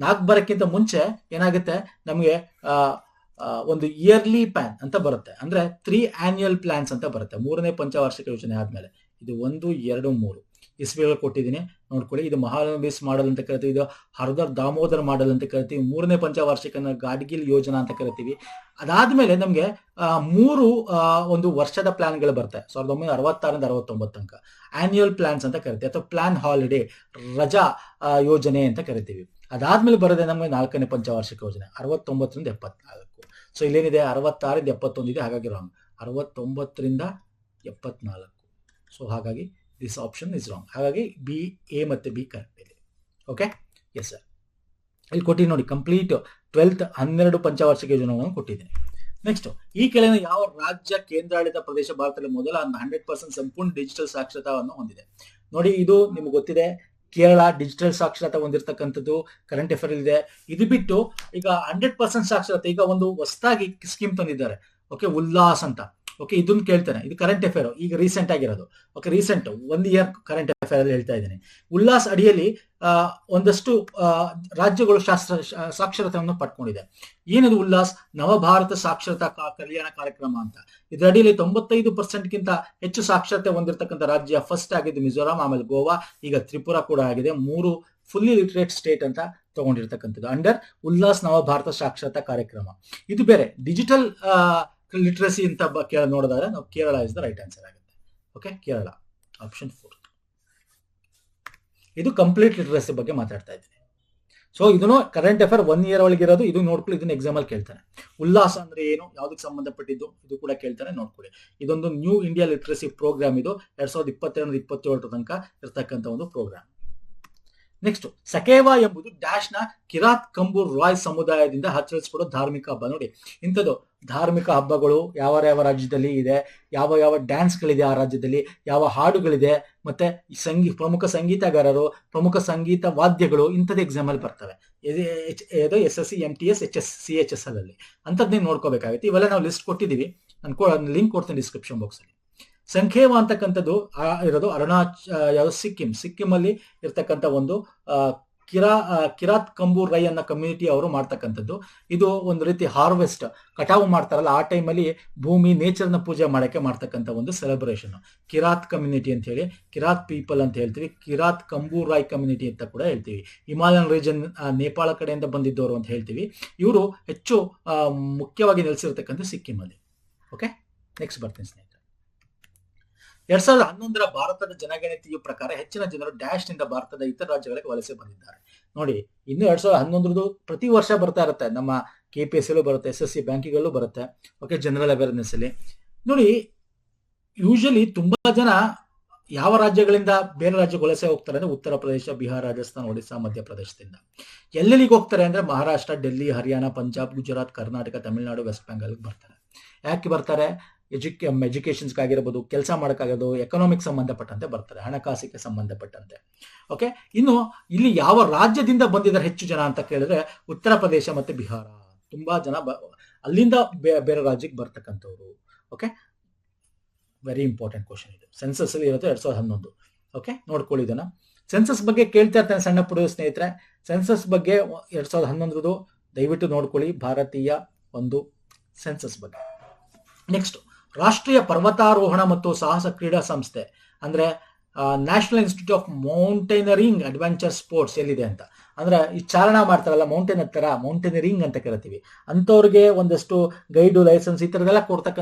4 ಬರಕ್ಕಿಂತ ಮುಂಚೆ ಏನಾಗುತ್ತೆ, ನಮಗೆ ಒಂದು ಇಯರ್ಲಿ ಪ್ಲಾನ್ ಅಂತ ಬರುತ್ತೆ, ಅಂದ್ರೆ 3 annual ಪ್ಲಾನ್ಸ್ ಅಂತ ಬರುತ್ತೆ 3ನೇ ಪಂಚವಾರ್ಷಿಕ ಯೋಜನೆ ಆದ್ಮೇಲೆ. ಇದು 1, 2, 3 ಇಸ್ವಿಗಳು ಕೊಟ್ಟಿದ್ದೀನಿ, ನೋಡ್ಕೊಳ್ಳಿ. ಇದು ಮಹಾಲನೋಬಿಸ್ ಮಾಡೆಲ್ ಅಂತ ಕರಿತೀವಿ, ಇದು ಹರ್ದರ್ ದಾಮೋದರ್ ಮಾಡೆಲ್ ಅಂತ ಕರಿತೀವಿ, 3ನೇ ಪಂಚವಾರ್ಷಿಕ ಗಾಡ್ಗಿಲ್ ಯೋಜನಾ ಅಂತ ಕರಿತೀವಿ. ಅದಾದ್ಮೇಲೆ ನಮ್ಗೆ 3 ಒಂದು ವರ್ಷದ ಪ್ಲಾನ್ಗಳು ಬರ್ತವೆ, 1966ರಿಂದ 69 ತನಕ ಆನ್ಯುಯಲ್ ಪ್ಲಾನ್ಸ್ ಅಂತ ಕರಿತೀವಿ, ಅಥವಾ ಪ್ಲಾನ್ ಹಾಲಿಡೇ, ರಜಾ ಯೋಜನೆ ಅಂತ ಕರಿತೀವಿ. ಅದಾದ್ಮೇಲೆ ಬರೋದೇ ನಮ್ಗೆ 4ನೇ ಪಂಚವಾರ್ಷಿಕ ಯೋಜನೆ 69ರಿಂದ 74. ಸೊ ಇಲ್ಲೇನಿದೆ 66ರಿಂದ 71 ಇದೆ, ಹಾಗಾಗಿ ರಾಂಗ್. 69ರಿಂದ 74. ಸೊ ಹಾಗಾಗಿ ದಿಸ್ ಆಪ್ಷನ್ ಇಸ್ ರಾಂಗ್. ಹಾಗಾಗಿ B, A ಮತ್ತೆ B ಕರೆಕ್ಟ್ ಇದೆ. Okay, yes sir. ಇಲ್ಲಿ ಕೊಟ್ಟಿದ್ದೀನಿ ನೋಡಿ, ಕಂಪ್ಲೀಟ್ 12th 12 ಪಂಚವಾರ್ಷಿಕ ಯೋಜನೆಗಳನ್ನು ಕೊಟ್ಟಿದ್ದೀನಿ. ನೆಕ್ಸ್ಟ್, ಈ ಕೆಳಗಿನ ಯಾವ ರಾಜ್ಯ ಕೇಂದ್ರಾಡಳಿತ ಪ್ರದೇಶ ಭಾರತದಲ್ಲಿ ಮೊದಲ 100% ಸಂಪೂರ್ಣ ಡಿಜಿಟಲ್ ಸಾಕ್ಷರತಾವನ್ನು ಹೊಂದಿದೆ? ನೋಡಿ, ಇದು ನಿಮ್ಗೆ ಗೊತ್ತಿದೆ, ಕೇರಳ ಡಿಜಿಟಲ್ ಸಾಕ್ಷರತೆ ಹೊಂದಿರತಕ್ಕಂಥದ್ದು ಕರೆಂಟ್ ಅಫೇರ್ ಇದೆ. ಇದು ಬಿಟ್ಟು ಈಗ 100% ಸಾಕ್ಷರತೆ, ಈಗ ಒಂದು ಹೊಸದಾಗಿ ಸ್ಕೀಮ್ ತಂದಿದ್ದಾರೆ. ಓಕೆ, ಉಲ್ಲಾಸ್ ಅಂತ. ಓಕೆ, ಇದನ್ನ ಕೇಳ್ತಾನೆ, ಇದು ಕರೆಂಟ್ ಅಫೇರ್, ಈಗ ರೀಸೆಂಟ್ ಆಗಿರೋದು. Okay, recent 1 year current affair ಅಲ್ಲಿ ಹೇಳ್ತಾ ಇದ್ದೀನಿ. ಉಲ್ಲಾಸ್ ಅಡಿಯಲ್ಲಿ ಒಂದಷ್ಟು ರಾಜ್ಯಗಳು ಸಾಕ್ಷರತೆಯನ್ನು ಪಡ್ಕೊಂಡಿದೆ. ಏನದು ಉಲ್ಲಾಸ್? ನವಭಾರತ ಸಾಕ್ಷರತಾ ಕಲ್ಯಾಣ ಕಾರ್ಯಕ್ರಮ ಅಂತ. ಇದರ ಅಡಿಯಲ್ಲಿ 95%ಗಿಂತ ಹೆಚ್ಚು ಸಾಕ್ಷರತೆ ಹೊಂದಿರತಕ್ಕಂಥ ರಾಜ್ಯ ಫಸ್ಟ್ ಆಗಿದ್ದು ಮಿಜೋರಾಂ, ಆಮೇಲೆ ಗೋವಾ, ಈಗ ತ್ರಿಪುರಾ ಕೂಡ ಆಗಿದೆ. 3 ಫುಲ್ಲಿ ಲಿಟರೇಟ್ ಸ್ಟೇಟ್ ಅಂತ ತಗೊಂಡಿರ್ತಕ್ಕಂಥದ್ದು ಅಂಡರ್ ಉಲ್ಲಾಸ್ ನವಭಾರತ ಸಾಕ್ಷರತಾ ಕಾರ್ಯಕ್ರಮ. ಇದು ಬೇರೆ ಡಿಜಿಟಲ್ ಲಿಟ್ರಸಿ ಅಂತ ನೋಡಿದಾಗ ನಾವು Kerala is the right answer ಆಗುತ್ತೆ. Okay, Kerala option 4. ಇದು ಕಂಪ್ಲೀಟ್ ಲಿಟ್ರಸಿ ಬಗ್ಗೆ ಮಾತಾಡ್ತಾ ಇದ್ದೀನಿ. ಸೊ ಇದನ್ನು ಕರೆಂಟ್ ಅಫೇರ್ 1 year ಒಳಗಿರೋದು, ಇದು ನೋಡ್ಕೊಳ್ಳಿ. ಇದನ್ನ ಎಕ್ಸಾಮ್ ಅಲ್ಲಿ ಕೇಳ್ತಾನೆ. ಉಲ್ಲಾಸ ಅಂದ್ರೆ ಏನು, ಯಾವ್ದಕ್ಕೆ ಸಂಬಂಧಪಟ್ಟಿದ್ದು, ಇದು ಕೂಡ ಕೇಳ್ತಾನೆ, ನೋಡ್ಕೊಳ್ಳಿ. ಇದೊಂದು ನ್ಯೂ ಇಂಡಿಯಾ ಲಿಟ್ರಸಿ ಪ್ರೋಗ್ರಾಮ್. ಇದು 2022-27 ತನಕ ಇರ್ತಕ್ಕಂಥ ಒಂದು ಪ್ರೋಗ್ರಾಮ್. ನೆಕ್ಸ್ಟ್, ಸಕೇವಾ ಎಂಬುದು ಡ್ಯಾಶ್ ನ ಕಿರಾತ್ ಕಂಬೂರ್ ರಾಯ್ ಸಮುದಾಯದಿಂದ ಆಚರಿಸಿಕೊಡೋ ಧಾರ್ಮಿಕ ಹಬ್ಬ. ನೋಡಿ, ಇಂಥದ್ದು ಧಾರ್ಮಿಕ ಹಬ್ಬಗಳು ಯಾವ ಯಾವ ರಾಜ್ಯದಲ್ಲಿ ಇದೆ, ಯಾವ ಯಾವ ಡ್ಯಾನ್ಸ್ಗಳಿದೆ ಆ ರಾಜ್ಯದಲ್ಲಿ, ಯಾವ ಹಾಡುಗಳಿದೆ, ಮತ್ತೆ ಪ್ರಮುಖ ಸಂಗೀತಗಾರರು, ಪ್ರಮುಖ ಸಂಗೀತ ವಾದ್ಯಗಳು, ಇಂಥದ್ದು ಎಕ್ಸಾಮ್ ಅಲ್ಲಿ ಬರ್ತವೆ. ಇದು SSC MTS CHS ಅಲ್ಲಿ ಅಂಥದ್ನೇ ನೋಡ್ಕೋಬೇಕಾಗುತ್ತೆ. ಇವೆಲ್ಲ ನಾವು ಲಿಸ್ಟ್ ಕೊಟ್ಟಿದ್ದೀವಿ, ನಾನು ಲಿಂಕ್ ಕೊಡ್ತೀನಿ ಡಿಸ್ಕ್ರಿಪ್ಷನ್ ಬಾಕ್ಸ್ ಅಲ್ಲಿ. ಸಂಖೇವಾ ಅಂತಕ್ಕಂಥದ್ದು ಇರೋದು ಸಿಕ್ಕಿಂ ಅಲ್ಲಿ ಇರ್ತಕ್ಕಂಥ ಒಂದು ಕಿರಾತ್ ಕಂಬೂರ್ ರೈ ಅನ್ನೋ ಕಮ್ಯುನಿಟಿ ಅವರು ಮಾಡ್ತಕ್ಕಂಥದ್ದು. ಇದು ಒಂದು ರೀತಿ ಹಾರ್ವೆಸ್ಟ್, ಕಟಾವು ಮಾಡ್ತಾರಲ್ಲ ಆ ಟೈಮಲ್ಲಿ ಭೂಮಿ ನೇಚರ್ನ ಪೂಜೆ ಮಾಡಕ್ಕೆ ಮಾಡ್ತಕ್ಕಂಥ ಒಂದು ಸೆಲೆಬ್ರೇಷನ್. ಕಿರಾತ್ ಕಮ್ಯುನಿಟಿ ಅಂತ ಹೇಳಿ, ಕಿರಾತ್ ಪೀಪಲ್ ಅಂತ ಹೇಳ್ತೀವಿ, ಕಿರಾತ್ ಕಂಬೂರ್ ರಾಯ್ ಕಮ್ಯುನಿಟಿ ಅಂತ ಕೂಡ ಹೇಳ್ತೀವಿ. ಹಿಮಾಲಯನ್ ರೀಜನ್, ನೇಪಾಳ ಕಡೆಯಿಂದ ಬಂದಿದ್ದವರು ಅಂತ ಹೇಳ್ತೀವಿ. ಇವರು ಹೆಚ್ಚು ಮುಖ್ಯವಾಗಿ ನೆಲೆಸಿರ್ತಕ್ಕಂಥ ಸಿಕ್ಕಿಂ ಅಲ್ಲಿ. ಓಕೆ, ನೆಕ್ಸ್ಟ್ ಬರ್ತೀನಿ ಸ್ನೇಹಿತರೆ. 2011ರ ಭಾರತದ ಜನಗಣತಿಯ ಪ್ರಕಾರ ಹೆಚ್ಚಿನ ಜನರು ಡ್ಯಾಶ್ ನಿಂದ ಭಾರತದ ಇತರ ರಾಜ್ಯಗಳಿಗೆ ವಲಸೆ ಬಂದಿದ್ದಾರೆ. ನೋಡಿ, ಇನ್ನು 2011 ಪ್ರತಿ ವರ್ಷ ಬರ್ತಾ ಇರುತ್ತೆ. ನಮ್ಮ KPS ಅಲ್ಲೂ ಬರುತ್ತೆ, SSC ಬ್ಯಾಂಕಿಗಳಲ್ಲೂ ಬರುತ್ತೆ. ಓಕೆ, ಜನರಲ್ ಅವೇರ್ನೆಸ್ ಅಲ್ಲಿ ನೋಡಿ, ಯೂಶಲಿ ತುಂಬಾ ಜನ ಯಾವ ರಾಜ್ಯಗಳಿಂದ ಬೇರೆ ರಾಜ್ಯಕ್ಕೆ ವಲಸೆ ಹೋಗ್ತಾರೆ ಅಂದ್ರೆ ಉತ್ತರ ಪ್ರದೇಶ, ಬಿಹಾರ, ರಾಜಸ್ಥಾನ, ಒಡಿಶಾ, ಮಧ್ಯಪ್ರದೇಶದಿಂದ. ಎಲ್ಲೆಲ್ಲಿಗೆ ಹೋಗ್ತಾರೆ ಅಂದ್ರೆ ಮಹಾರಾಷ್ಟ್ರ, ಡೆಲ್ಲಿ, ಹರಿಯಾಣ, ಪಂಜಾಬ್, ಗುಜರಾತ್, ಕರ್ನಾಟಕ, ತಮಿಳುನಾಡು, ವೆಸ್ಟ್ ಬೆಂಗಾಲ್ಗೆ ಬರ್ತಾರೆ. ಯಾಕೆ ಬರ್ತಾರೆ? ಎಜುಕೇಶನ್ಸ್ಗಾಗಿರ್ಬೋದು, ಕೆಲಸ ಮಾಡೋಕ್ಕಾಗೋದು, ಎಕನಾಮಿಕ್ ಸಂಬಂಧಪಟ್ಟಂತೆ ಬರ್ತಾರೆ, ಹಣಕಾಸಿಗೆ ಸಂಬಂಧಪಟ್ಟಂತೆ. ಓಕೆ, ಇನ್ನು ಇಲ್ಲಿ ಯಾವ ರಾಜ್ಯದಿಂದ ಬಂದಿದ್ದಾರೆ ಹೆಚ್ಚು ಜನ ಅಂತ ಕೇಳಿದ್ರೆ ಉತ್ತರ ಪ್ರದೇಶ ಮತ್ತೆ ಬಿಹಾರ. ತುಂಬಾ ಜನ ಅಲ್ಲಿಂದ ಬೇರೆ ರಾಜ್ಯಕ್ಕೆ ಬರ್ತಕ್ಕಂಥವ್ರು. ಓಕೆ, ವೆರಿ ಇಂಪಾರ್ಟೆಂಟ್ ಕ್ವಶನ್ ಇದು. ಸೆನ್ಸಸ್ ಅಲ್ಲಿ ಇರುತ್ತೆ 2011. ಓಕೆ, ನೋಡ್ಕೊಳ್ಳಿ ಇದನ್ನ. ಸೆನ್ಸಸ್ ಬಗ್ಗೆ ಕೇಳ್ತಾ ಇರ್ತಾನೆ ಸಣ್ಣ ಪುಡುವ ಸ್ನೇಹಿತರೆ. ಸೆನ್ಸಸ್ ಬಗ್ಗೆ 2011 ದಯವಿಟ್ಟು ನೋಡ್ಕೊಳ್ಳಿ, ಭಾರತೀಯ ಒಂದು ಸೆನ್ಸಸ್ ಬಗ್ಗೆ. ನೆಕ್ಸ್ಟ್, ರಾಷ್ಟ್ರೀಯ ಪರ್ವತಾರೋಹಣ ಮತ್ತು ಸಾಹಸ ಕ್ರೀಡಾ ಸಂಸ್ಥೆ ಅಂದ್ರೆ national institute of mountaineering adventure sports ಎಲ್ಲಿದೆ ಅಂತ. ಅಂದ್ರೆ ಈ ಚಾರಣ ಮಾಡ್ತಾರಲ್ಲ, ಮೌಂಟೇನ್ ಹತ್ತರ, ಮೌಂಟೇನರಿಂಗ್ ಅಂತ ಕರಿತೀವಿ, ಅಂಥವ್ರಿಗೆ ಒಂದಷ್ಟು ಗೈಡು, ಲೈಸೆನ್ಸ್ ಈ ಥರದೆಲ್ಲ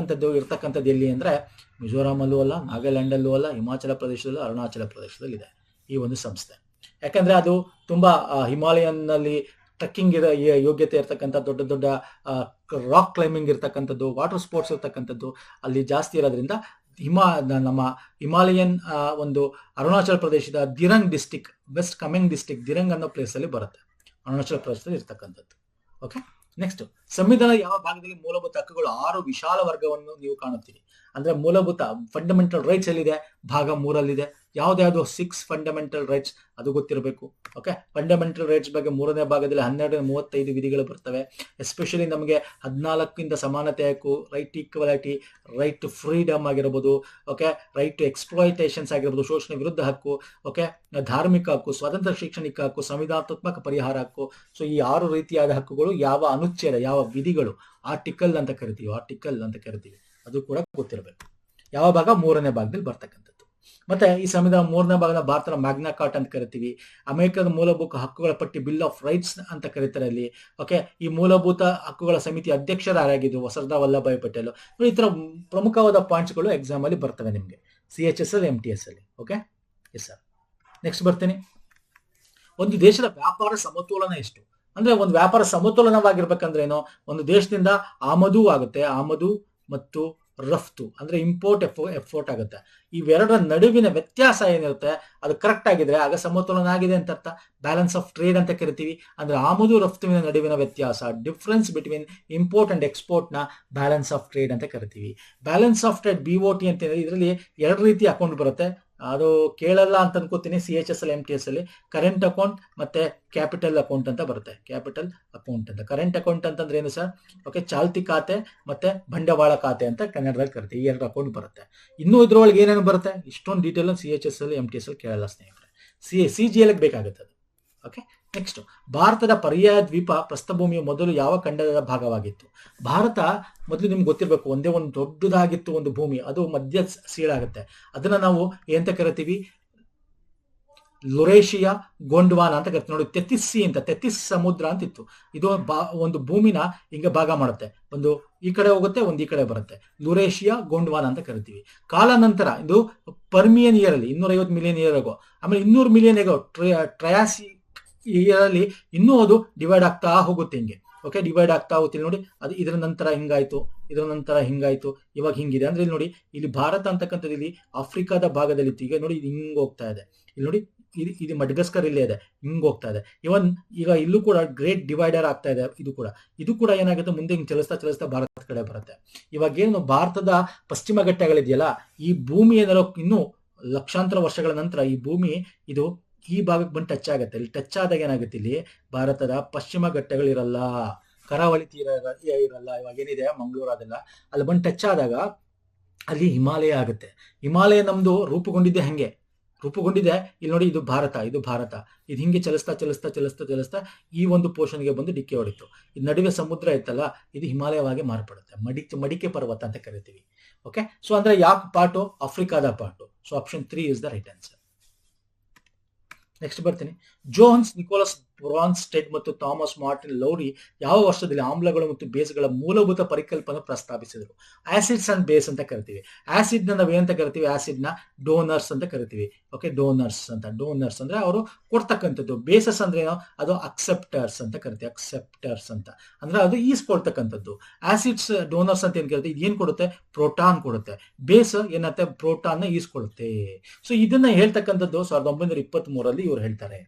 ಇರ್ತಕ್ಕಂಥದ್ದು ಎಲ್ಲಿ ಅಂದ್ರೆ ಮಿಜೋರಾಮ್ ಅಲ್ಲೂ ಅಲ್ಲ, ನಾಗಾಲ್ಯಾಂಡ್ ಅಲ್ಲೂ ಅಲ್ಲ, ಹಿಮಾಚಲ ಪ್ರದೇಶದಲ್ಲೂ, ಅರುಣಾಚಲ ಪ್ರದೇಶದಲ್ಲಿ ಇದೆ ಈ ಒಂದು ಸಂಸ್ಥೆ. ಯಾಕಂದ್ರೆ ಅದು ತುಂಬಾ ಹಿಮಾಲಯನ್ ನಲ್ಲಿ ಟ್ರೆಕ್ಕಿಂಗ್ ಯೋಗ್ಯತೆ ಇರ್ತಕ್ಕಂಥ ದೊಡ್ಡ ದೊಡ್ಡ ರಾಕ್ ಕ್ಲೈಂಬಿಂಗ್ ಇರ್ತಕ್ಕಂಥದ್ದು, ವಾಟರ್ ಸ್ಪೋರ್ಟ್ಸ್ ಇರ್ತಕ್ಕಂಥದ್ದು ಅಲ್ಲಿ ಜಾಸ್ತಿ ಇರೋದ್ರಿಂದ ನಮ್ಮ ಹಿಮಾಲಯನ್ ಒಂದು ಅರುಣಾಚಲ ಪ್ರದೇಶದ ದಿರಂಗ್ ಡಿಸ್ಟಿಕ್, ವೆಸ್ಟ್ ಕಮೆಂಗ್ ಡಿಸ್ಟಿಕ್ ದಿರಂಗ್ ಅನ್ನೋ ಪ್ಲೇಸ್ ಅಲ್ಲಿ ಬರುತ್ತೆ, ಅರುಣಾಚಲ ಪ್ರದೇಶದಲ್ಲಿ ಇರ್ತಕ್ಕಂಥದ್ದು. ಓಕೆ, ನೆಕ್ಸ್ಟ್, ಸಂವಿಧಾನ ಯಾವ ಭಾಗದಲ್ಲಿ ಮೂಲಭೂತ ಹಕ್ಕುಗಳು 6 ವಿಶಾಲ ವರ್ಗವನ್ನು ನೀವು ಕಾಣುತ್ತೀರಿ? ಅಂದ್ರೆ ಮೂಲಭೂತ ಫಂಡಮೆಂಟಲ್ ರೈಟ್ಸ್ ಎಲ್ಲಿದೆ? ಭಾಗ 3 ಯಾವ್ದು 6 ಫಂಡಮೆಂಟಲ್ ರೈಟ್ಸ್, ಅದು ಗೊತ್ತಿರಬೇಕು. ಓಕೆ, ಫಂಡಮೆಂಟಲ್ ರೈಟ್ಸ್ ಬಗ್ಗೆ 3ನೇ ಭಾಗದಲ್ಲಿ 1235 ವಿಧಿಗಳು ಬರ್ತವೆ. ಎಸ್ಪೆಷಲಿ ನಮಗೆ 14 ಸಮಾನತೆ ಹಕ್ಕು, right to equality, right to freedom ಆಗಿರ್ಬೋದು, ಓಕೆ, ರೈಟ್ ಟು ಎಕ್ಸ್ಪ್ಲಾಯಿಟೇಷನ್ಸ್ ಆಗಿರ್ಬೋದು, ಶೋಷಣೆ ವಿರುದ್ಧ ಹಕ್ಕು, ಓಕೆ, ಧಾರ್ಮಿಕ ಹಕ್ಕು, ಸ್ವತಂತ್ರ ಶೈಕ್ಷಣಿಕ ಹಕ್ಕು, ಸಂವಿಧಾನಾತ್ಮಕ ಪರಿಹಾರ ಹಕ್ಕು. ಸೊ ಈ 6 ರೀತಿಯಾದ ಹಕ್ಕುಗಳು ಯಾವ ಅನುಚ್ಛೇದ, ಯಾವ ವಿಧಿಗಳು, ಆರ್ಟಿಕಲ್ ಅಂತ ಕರಿತೀವಿ, ಅದು ಕೂಡ ಗೊತ್ತಿರಬೇಕು. ಯಾವ ಭಾಗ? 3ನೇ ಭಾಗದಲ್ಲಿ ಬರ್ತಕ್ಕಂಥದ್ದು. ಮತ್ತೆ ಈ ಸಂವಿಧಾನ 3ನೇ ಭಾಗದ ಭಾರತದ ಮ್ಯಾಗ್ನಾ ಕಾರ್ಟಾ ಅಂತ ಕರಿತೀವಿ. ಅಮೆರಿಕದ ಮೂಲಭೂತ ಹಕ್ಕುಗಳ ಪಟ್ಟಿ ಬಿಲ್ ಆಫ್ ರೈಟ್ಸ್ ಅಂತ ಕರೀತಾರೆ ಅಲ್ಲಿ. ಓಕೆ, ಈ ಮೂಲಭೂತ ಹಕ್ಕುಗಳ ಸಮಿತಿ ಅಧ್ಯಕ್ಷರಾಗಿದ್ರು ಸರ್ದಾರ್ ವಲ್ಲಭಾಯ್ ಪಟೇಲ್. ಈ ತರ ಪ್ರಮುಖವಾದ ಪಾಯಿಂಟ್ಸ್ಗಳು ಎಕ್ಸಾಮ್ ಅಲ್ಲಿ ಬರ್ತವೆ ನಿಮಗೆ, CHSL, MTS ಅಲ್ಲಿ. Okay, yes sir. ನೆಕ್ಸ್ಟ್ ಬರ್ತೀನಿ. ಒಂದು ದೇಶದ ವ್ಯಾಪಾರ ಸಮತೋಲನ ಎಷ್ಟು? ಅಂದ್ರೆ ಒಂದು ವ್ಯಾಪಾರ ಸಮತೋಲನವಾಗಿರ್ಬೇಕಂದ್ರೆ ಏನೋ, ಒಂದು ದೇಶದಿಂದ ಆಮದು ಆಗುತ್ತೆ, ಆಮದು ಮತ್ತು ರಫ್ತು ಅಂದ್ರೆ ಇಂಪೋರ್ಟ್ ಎಕ್ಸ್ಪೋರ್ಟ್ ಆಗುತ್ತೆ. ಇವೆರಡರ ನಡುವಿನ ವ್ಯತ್ಯಾಸ ಏನಿರುತ್ತೆ ಅದು ಕರೆಕ್ಟ್ ಆಗಿದ್ರೆ ಆಗ ಸಮತೋಲನ ಆಗಿದೆ ಅಂತ ಅರ್ಥ. ಬ್ಯಾಲೆನ್ಸ್ ಆಫ್ ಟ್ರೇಡ್ ಅಂತ ಕರಿತೀವಿ. ಅಂದ್ರೆ ಆಮದು ರಫ್ತುವಿನ ನಡುವಿನ ವ್ಯತ್ಯಾಸ, difference between import and export ನ ಬ್ಯಾಲೆನ್ಸ್ ಆಫ್ ಟ್ರೇಡ್ ಅಂತ ಕರಿತೀವಿ. ಬ್ಯಾಲೆನ್ಸ್ ಆಫ್ ಟ್ರೇಡ್ BOT ಅಂತ ಹೇಳಿದ್ರೆ ಇದರಲ್ಲಿ 2 ರೀತಿ ಅಕೌಂಟ್ ಬರುತ್ತೆ. ಅದು ಕೇಳಲ್ಲ ಅಂತ ಅನ್ಕೋತೀನಿ. CHSL, MTS ಅಲ್ಲಿ ಕರೆಂಟ್ ಅಕೌಂಟ್ ಮತ್ತೆ ಕ್ಯಾಪಿಟಲ್ ಅಕೌಂಟ್ ಅಂತ ಬರುತ್ತೆ. ಕ್ಯಾಪಿಟಲ್ ಅಕೌಂಟ್ ಅಂತ, ಕರೆಂಟ್ ಅಕೌಂಟ್ ಅಂತಂದ್ರೆ ಏನು ಸರ್? ಓಕೆ, ಚಾಲ್ತಿ ಖಾತೆ ಮತ್ತೆ ಬಂಡವಾಳ ಖಾತೆ ಅಂತ ಕನ್ನಡದಲ್ಲಿ ಕರಿತೀವಿ. 2 ಅಕೌಂಟ್ ಬರುತ್ತೆ. ಇನ್ನೂ ಇದ್ರೊಳಗೆ ಏನೇನು ಬರುತ್ತೆ ಇಷ್ಟೊಂದು ಡೀಟೇಲ್ CHSL, MTS ಅಲ್ಲಿ ಕೇಳಲ್ಲ ಸ್ನೇಹಿತರೆ. CGL ಬೇಕಾಗುತ್ತೆ ಅದು. ಓಕೆ, ನೆಕ್ಸ್ಟ್, ಭಾರತದ ಪರ್ಯಾಯ ದ್ವೀಪ ಪ್ರಸ್ಥಭೂಮಿಯು ಮೊದಲು ಯಾವ ಖಂಡದ ಭಾಗವಾಗಿತ್ತು? ಭಾರತ ಮೊದಲು ನಿಮ್ಗೆ ಗೊತ್ತಿರಬೇಕು, ಒಂದೇ ಒಂದು ದೊಡ್ಡದಾಗಿತ್ತು ಒಂದು ಭೂಮಿ, ಅದು ಮಧ್ಯ ಸೀಳಾಗುತ್ತೆ. ಅದನ್ನ ನಾವು ಏನಂತ ಕರಿತೀವಿ? ಲೊರೇಷಿಯಾ ಗೋಂಡ್ವಾನ ಅಂತ ಕರಿತೀವಿ ನೋಡಿ. ತೆತಿಸ್ ಸಮುದ್ರ ಅಂತಿತ್ತು. ಇದು ಒಂದು ಭೂಮಿನ ಹಿಂಗೆ ಭಾಗ ಮಾಡುತ್ತೆ, ಒಂದು ಈ ಕಡೆ ಹೋಗುತ್ತೆ, ಒಂದು ಈ ಕಡೆ ಬರುತ್ತೆ. ಲೊರೇಷಿಯಾ ಗೋಂಡ್ವಾನ ಅಂತ ಕರಿತೀವಿ. ಕಾಲಾನಂತರ ಇದು ಪರ್ಮಿಯನ್ ಇಯರ್ ಅಲ್ಲಿ 250 ಮಿಲಿಯನ್ ಇಯರ್ ಆಗೋ, ಆಮೇಲೆ 200 ಮಿಲಿಯನ್ ಆಗೋ ಟ್ರಯಾಸಿ ಇಯರ್ ಅಲ್ಲಿ ಇನ್ನೂ ಅದು ಡಿವೈಡ್ ಆಗ್ತಾ ಹೋಗುತ್ತೆ. ಹಿಂಗೆ ಓಕೆ, ಡಿವೈಡ್ ಆಗ್ತಾ ಹೋಗ್ತೀನಿ ನೋಡಿ. ಅದು ಇದರ ನಂತರ ಹಿಂಗಾಯ್ತು, ಇದರ ನಂತರ ಹಿಂಗಾಯ್ತು, ಇವಾಗ ಹಿಂಗಿದೆ. ಅಂದ್ರೆ ಇಲ್ಲಿ ನೋಡಿ, ಇಲ್ಲಿ ಭಾರತ ಅಂತಕ್ಕಂಥದ್ದು ಇಲ್ಲಿ ಆಫ್ರಿಕಾದ ಭಾಗದಲ್ಲಿ ಇತ್ತು. ಈಗ ನೋಡಿ ಇದು ಹಿಂಗ್ ಹೋಗ್ತಾ ಇದೆ. ಇಲ್ಲಿ ನೋಡಿ, ಇದು ಮಡಗಸ್ಕರ್ ಇಲ್ಲೇ ಇದೆ, ಹಿಂಗ್ ಹೋಗ್ತಾ ಇದೆ. ಈಗ ಇಲ್ಲೂ ಕೂಡ ಗ್ರೇಟ್ ಡಿವೈಡರ್ ಆಗ್ತಾ ಇದೆ. ಇದು ಕೂಡ ಏನಾಗುತ್ತೆ, ಮುಂದೆ ಹಿಂಗ್ ಚಲಿಸ್ತಾ ಭಾರತ ಕಡೆ ಬರುತ್ತೆ. ಇವಾಗ ಏನು ಭಾರತದ ಪಶ್ಚಿಮ ಘಟ್ಟಗಳಿದೆಯಲ್ಲ, ಈ ಭೂಮಿ ಏನಾರೋ ಇನ್ನೂ ಲಕ್ಷಾಂತರ ವರ್ಷಗಳ ನಂತರ ಈ ಭೂಮಿ ಇದು ಈ ಭಾಗಕ್ಕೆ ಬಂದು ಟಚ್ ಆಗುತ್ತೆ. ಇಲ್ಲಿ ಟಚ್ ಆದಾಗ ಏನಾಗುತ್ತೆ, ಇಲ್ಲಿ ಭಾರತದ ಪಶ್ಚಿಮ ಘಟ್ಟಗಳಿರಲ್ಲ, ಕರಾವಳಿ ತೀರ ಇರಲ್ಲ. ಇವಾಗ ಏನಿದೆ ಮಂಗಳೂರು ಅದೆಲ್ಲ, ಅಲ್ಲಿ ಬಂದು ಟಚ್ ಆದಾಗ ಅಲ್ಲಿ ಹಿಮಾಲಯ ಆಗುತ್ತೆ. ಹಿಮಾಲಯ ನಮ್ದು ರೂಪುಗೊಂಡಿದ್ದೆ ಹಂಗೆ ರೂಪುಗೊಂಡಿದೆ. ಇಲ್ಲಿ ನೋಡಿ, ಇದು ಭಾರತ ಇದು ಹಿಂಗೆ ಚಲಿಸ್ತಾ ಈ ಒಂದು ಪೋರ್ಷನ್ಗೆ ಬಂದು ಡಿಕ್ಕೆ ಹೊಡಿತು. ಇದು ನಡುವೆ ಸಮುದ್ರ ಇತ್ತಲ್ಲ, ಇದು ಹಿಮಾಲಯವಾಗಿ ಮಾರ್ಪಡುತ್ತೆ. ಮಡಿಕೆ ಪರ್ವತ ಅಂತ ಕರಿತೀವಿ. ಓಕೆ, ಸೊ ಅಂದ್ರೆ ಯಾಕೆ ಪಾರ್ಟು? ಆಫ್ರಿಕಾದ part. So option 3 is the right answer. Next ಬರ್ತೀನಿ. ಜೋಹನ್ಸ್ ನಿಕೋಲಸ್ ಬ್ರಾನ್ಸ್ಟೆಡ್ ಮತ್ತು ಥಾಮಸ್ ಮಾರ್ಟಿನ್ ಲೌರಿ ಯಾವ ವರ್ಷದಲ್ಲಿ ಆಮ್ಲಗಳು ಮತ್ತು ಬೇಸ್ಗಳ ಮೂಲಭೂತ ಪರಿಕಲ್ಪನೆ ಪ್ರಸ್ತಾಪಿಸಿದರು? ಆಸಿಡ್ಸ್ ಅಂಡ್ ಬೇಸ್ ಅಂತ ಕರಿತೀವಿ. ಆಸಿಡ್ ನ ನಾವೇನಂತ ಕರಿತೀವಿ? ಆಸಿಡ್ ನ ಡೋನರ್ಸ್ ಅಂತ ಕರಿತೀವಿ. ಓಕೆ, ಡೋನರ್ಸ್ ಅಂದ್ರೆ ಅವರು ಕೊಡ್ತಕ್ಕಂಥದ್ದು. ಬೇಸಸ್ ಅಂದ್ರೆ ಏನೋ ಅದು ಅಕ್ಸೆಪ್ಟರ್ಸ್ ಅಂತ ಕರಿತೀವಿ. ಅಕ್ಸೆಪ್ಟರ್ಸ್ ಅಂತ ಅಂದ್ರೆ ಅದು ಈಸ್ಕೊಳ್ತಕ್ಕಂಥದ್ದು. ಆಸಿಡ್ಸ್ ಡೋನರ್ಸ್ ಅಂತ ಏನ್ ಕರಿತೀವಿ? ಏನ್ ಕೊಡುತ್ತೆ? ಪ್ರೋಟಾನ್ ಕೊಡುತ್ತೆ. ಬೇಸ್ ಏನತ್ತೆ? ಪ್ರೋಟಾನ್ ಈಸ್ಕೊಳುತ್ತೆ. ಸೊ ಇದನ್ನ ಹೇಳ್ತಕ್ಕಂಥದ್ದು 1923 ಇವ್ರು ಹೇಳ್ತಾರೆ.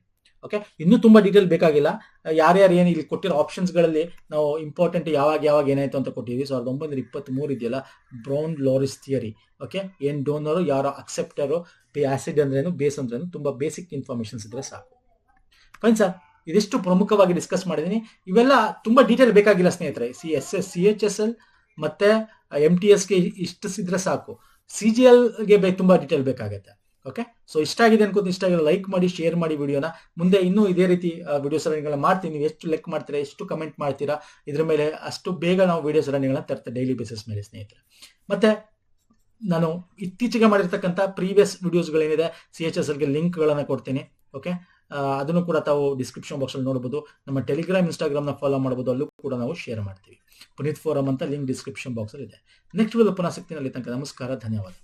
ಓಕೆ, ಇನ್ನೂ ತುಂಬಾ ಡೀಟೇಲ್ ಬೇಕಾಗಿಲ್ಲ. ಯಾರ್ಯಾರು ಏನು ಇಲ್ಲಿ ಕೊಟ್ಟಿರೋ ಆಪ್ಷನ್ಸ್ ಗಳಲ್ಲಿ ನಾವು ಇಂಪಾರ್ಟೆಂಟ್ ಯಾವಾಗ ಏನಾಯ್ತು ಅಂತ ಕೊಟ್ಟಿದ್ವಿ. 1923 ಇದೆಯಲ್ಲ, ಬ್ರೌನ್ ಲೋರಿಸ್ ಥಿಯರಿ. ಓಕೆ, ಏನ್ ಡೋನರು, ಯಾರೋ ಅಕ್ಸೆಪ್ಟರು, ಆಸಿಡ್ ಅಂದ್ರೇನು, ಬೇಸ್ ಅಂದ್ರೇನು, ತುಂಬಾ ಬೇಸಿಕ್ ಇನ್ಫಾರ್ಮೇಶನ್ಸ್ ಇದ್ರೆ ಸಾಕು. ಫೈನ್ ಸರ್, ಇದಿಷ್ಟು ಪ್ರಮುಖವಾಗಿ ಡಿಸ್ಕಸ್ ಮಾಡಿದೀನಿ. ಇವೆಲ್ಲ ತುಂಬಾ ಡೀಟೇಲ್ ಬೇಕಾಗಿಲ್ಲ ಸ್ನೇಹಿತರೆ. CHSL ಮತ್ತೆ MTS ಗೆ ಇಷ್ಟು ಇದ್ರೆ ಸಾಕು. CGL ಗೆ ತುಂಬಾ ಡೀಟೇಲ್ ಬೇಕಾಗುತ್ತೆ. ಓಕೆ, ಸೊ ಇಷ್ಟ ಆಗಿದೆ ಅನ್ಕೋತೀನಿ. ಇಷ್ಟ ಆಗಿದೆ ಲೈಕ್ ಮಾಡಿ, ಶೇರ್ ಮಾಡಿ ವಿಡಿಯೋನ. ಮುಂದೆ ಇನ್ನೂ ಇದೇ ರೀತಿ ವಿಡಿಯೋ ಸರಣಿಗಳನ್ನ ಮಾಡ್ತೀನಿ. ನೀವು ಎಷ್ಟು ಲೈಕ್ ಮಾಡ್ತೀರಾ, ಎಷ್ಟು ಕಮೆಂಟ್ ಮಾಡ್ತೀರಾ, ಇದ್ರ ಮೇಲೆ ಅಷ್ಟು ಬೇಗ ನಾವು ವಿಡಿಯೋ ಸರಣಿಗಳನ್ನ ತರ್ತೇವೆ ಡೈಲಿ ಬೇಸಿಸ್ ಮೇಲೆ ಸ್ನೇಹಿತರೆ. ಮತ್ತೆ ನಾನು ಇತ್ತೀಚೆಗೆ ಮಾಡಿರ್ತಕ್ಕಂಥ ಪ್ರೀವಿಯಸ್ ವಿಡಿಯೋಸ್ಗಳೇನಿದೆ CHSLಗೆ ಲಿಂಕ್ಗಳನ್ನು ಕೊಡ್ತೀನಿ. ಓಕೆ, ಅದನ್ನು ಕೂಡ ತಾವು ಡಿಸ್ಕ್ರಿಪ್ಷನ್ ಬಾಕ್ಸ್ ಅಲ್ಲಿ ನೋಡಬಹುದು. ನಮ್ಮ ಟೆಲಿಗ್ರಾಮ್, ಇನ್ಸ್ಟಾಗ್ರಾಮ್ ನ ಫಾಲೋ ಮಾಡಬಹುದು. ಅಲ್ಲೂ ಕೂಡ ನಾವು ಶೇರ್ ಮಾಡ್ತೀವಿ. ಪುನೀತ್ ಫೋರಂ ಅಂತ ಲಿಂಕ್ ಡಿಸ್ಕ್ರಿಪ್ಷನ್ ಬಾಕ್ಸ್ ಅಲ್ಲಿ ಇದೆ. ನೆಕ್ಸ್ಟ್ ವಿಡಿಯೋ ಪುನಃ ಸಿಗ್ತೀನಿ. ಅಲ್ಲಿ ತನಕ ನಮಸ್ಕಾರ, ಧನ್ಯವಾದ.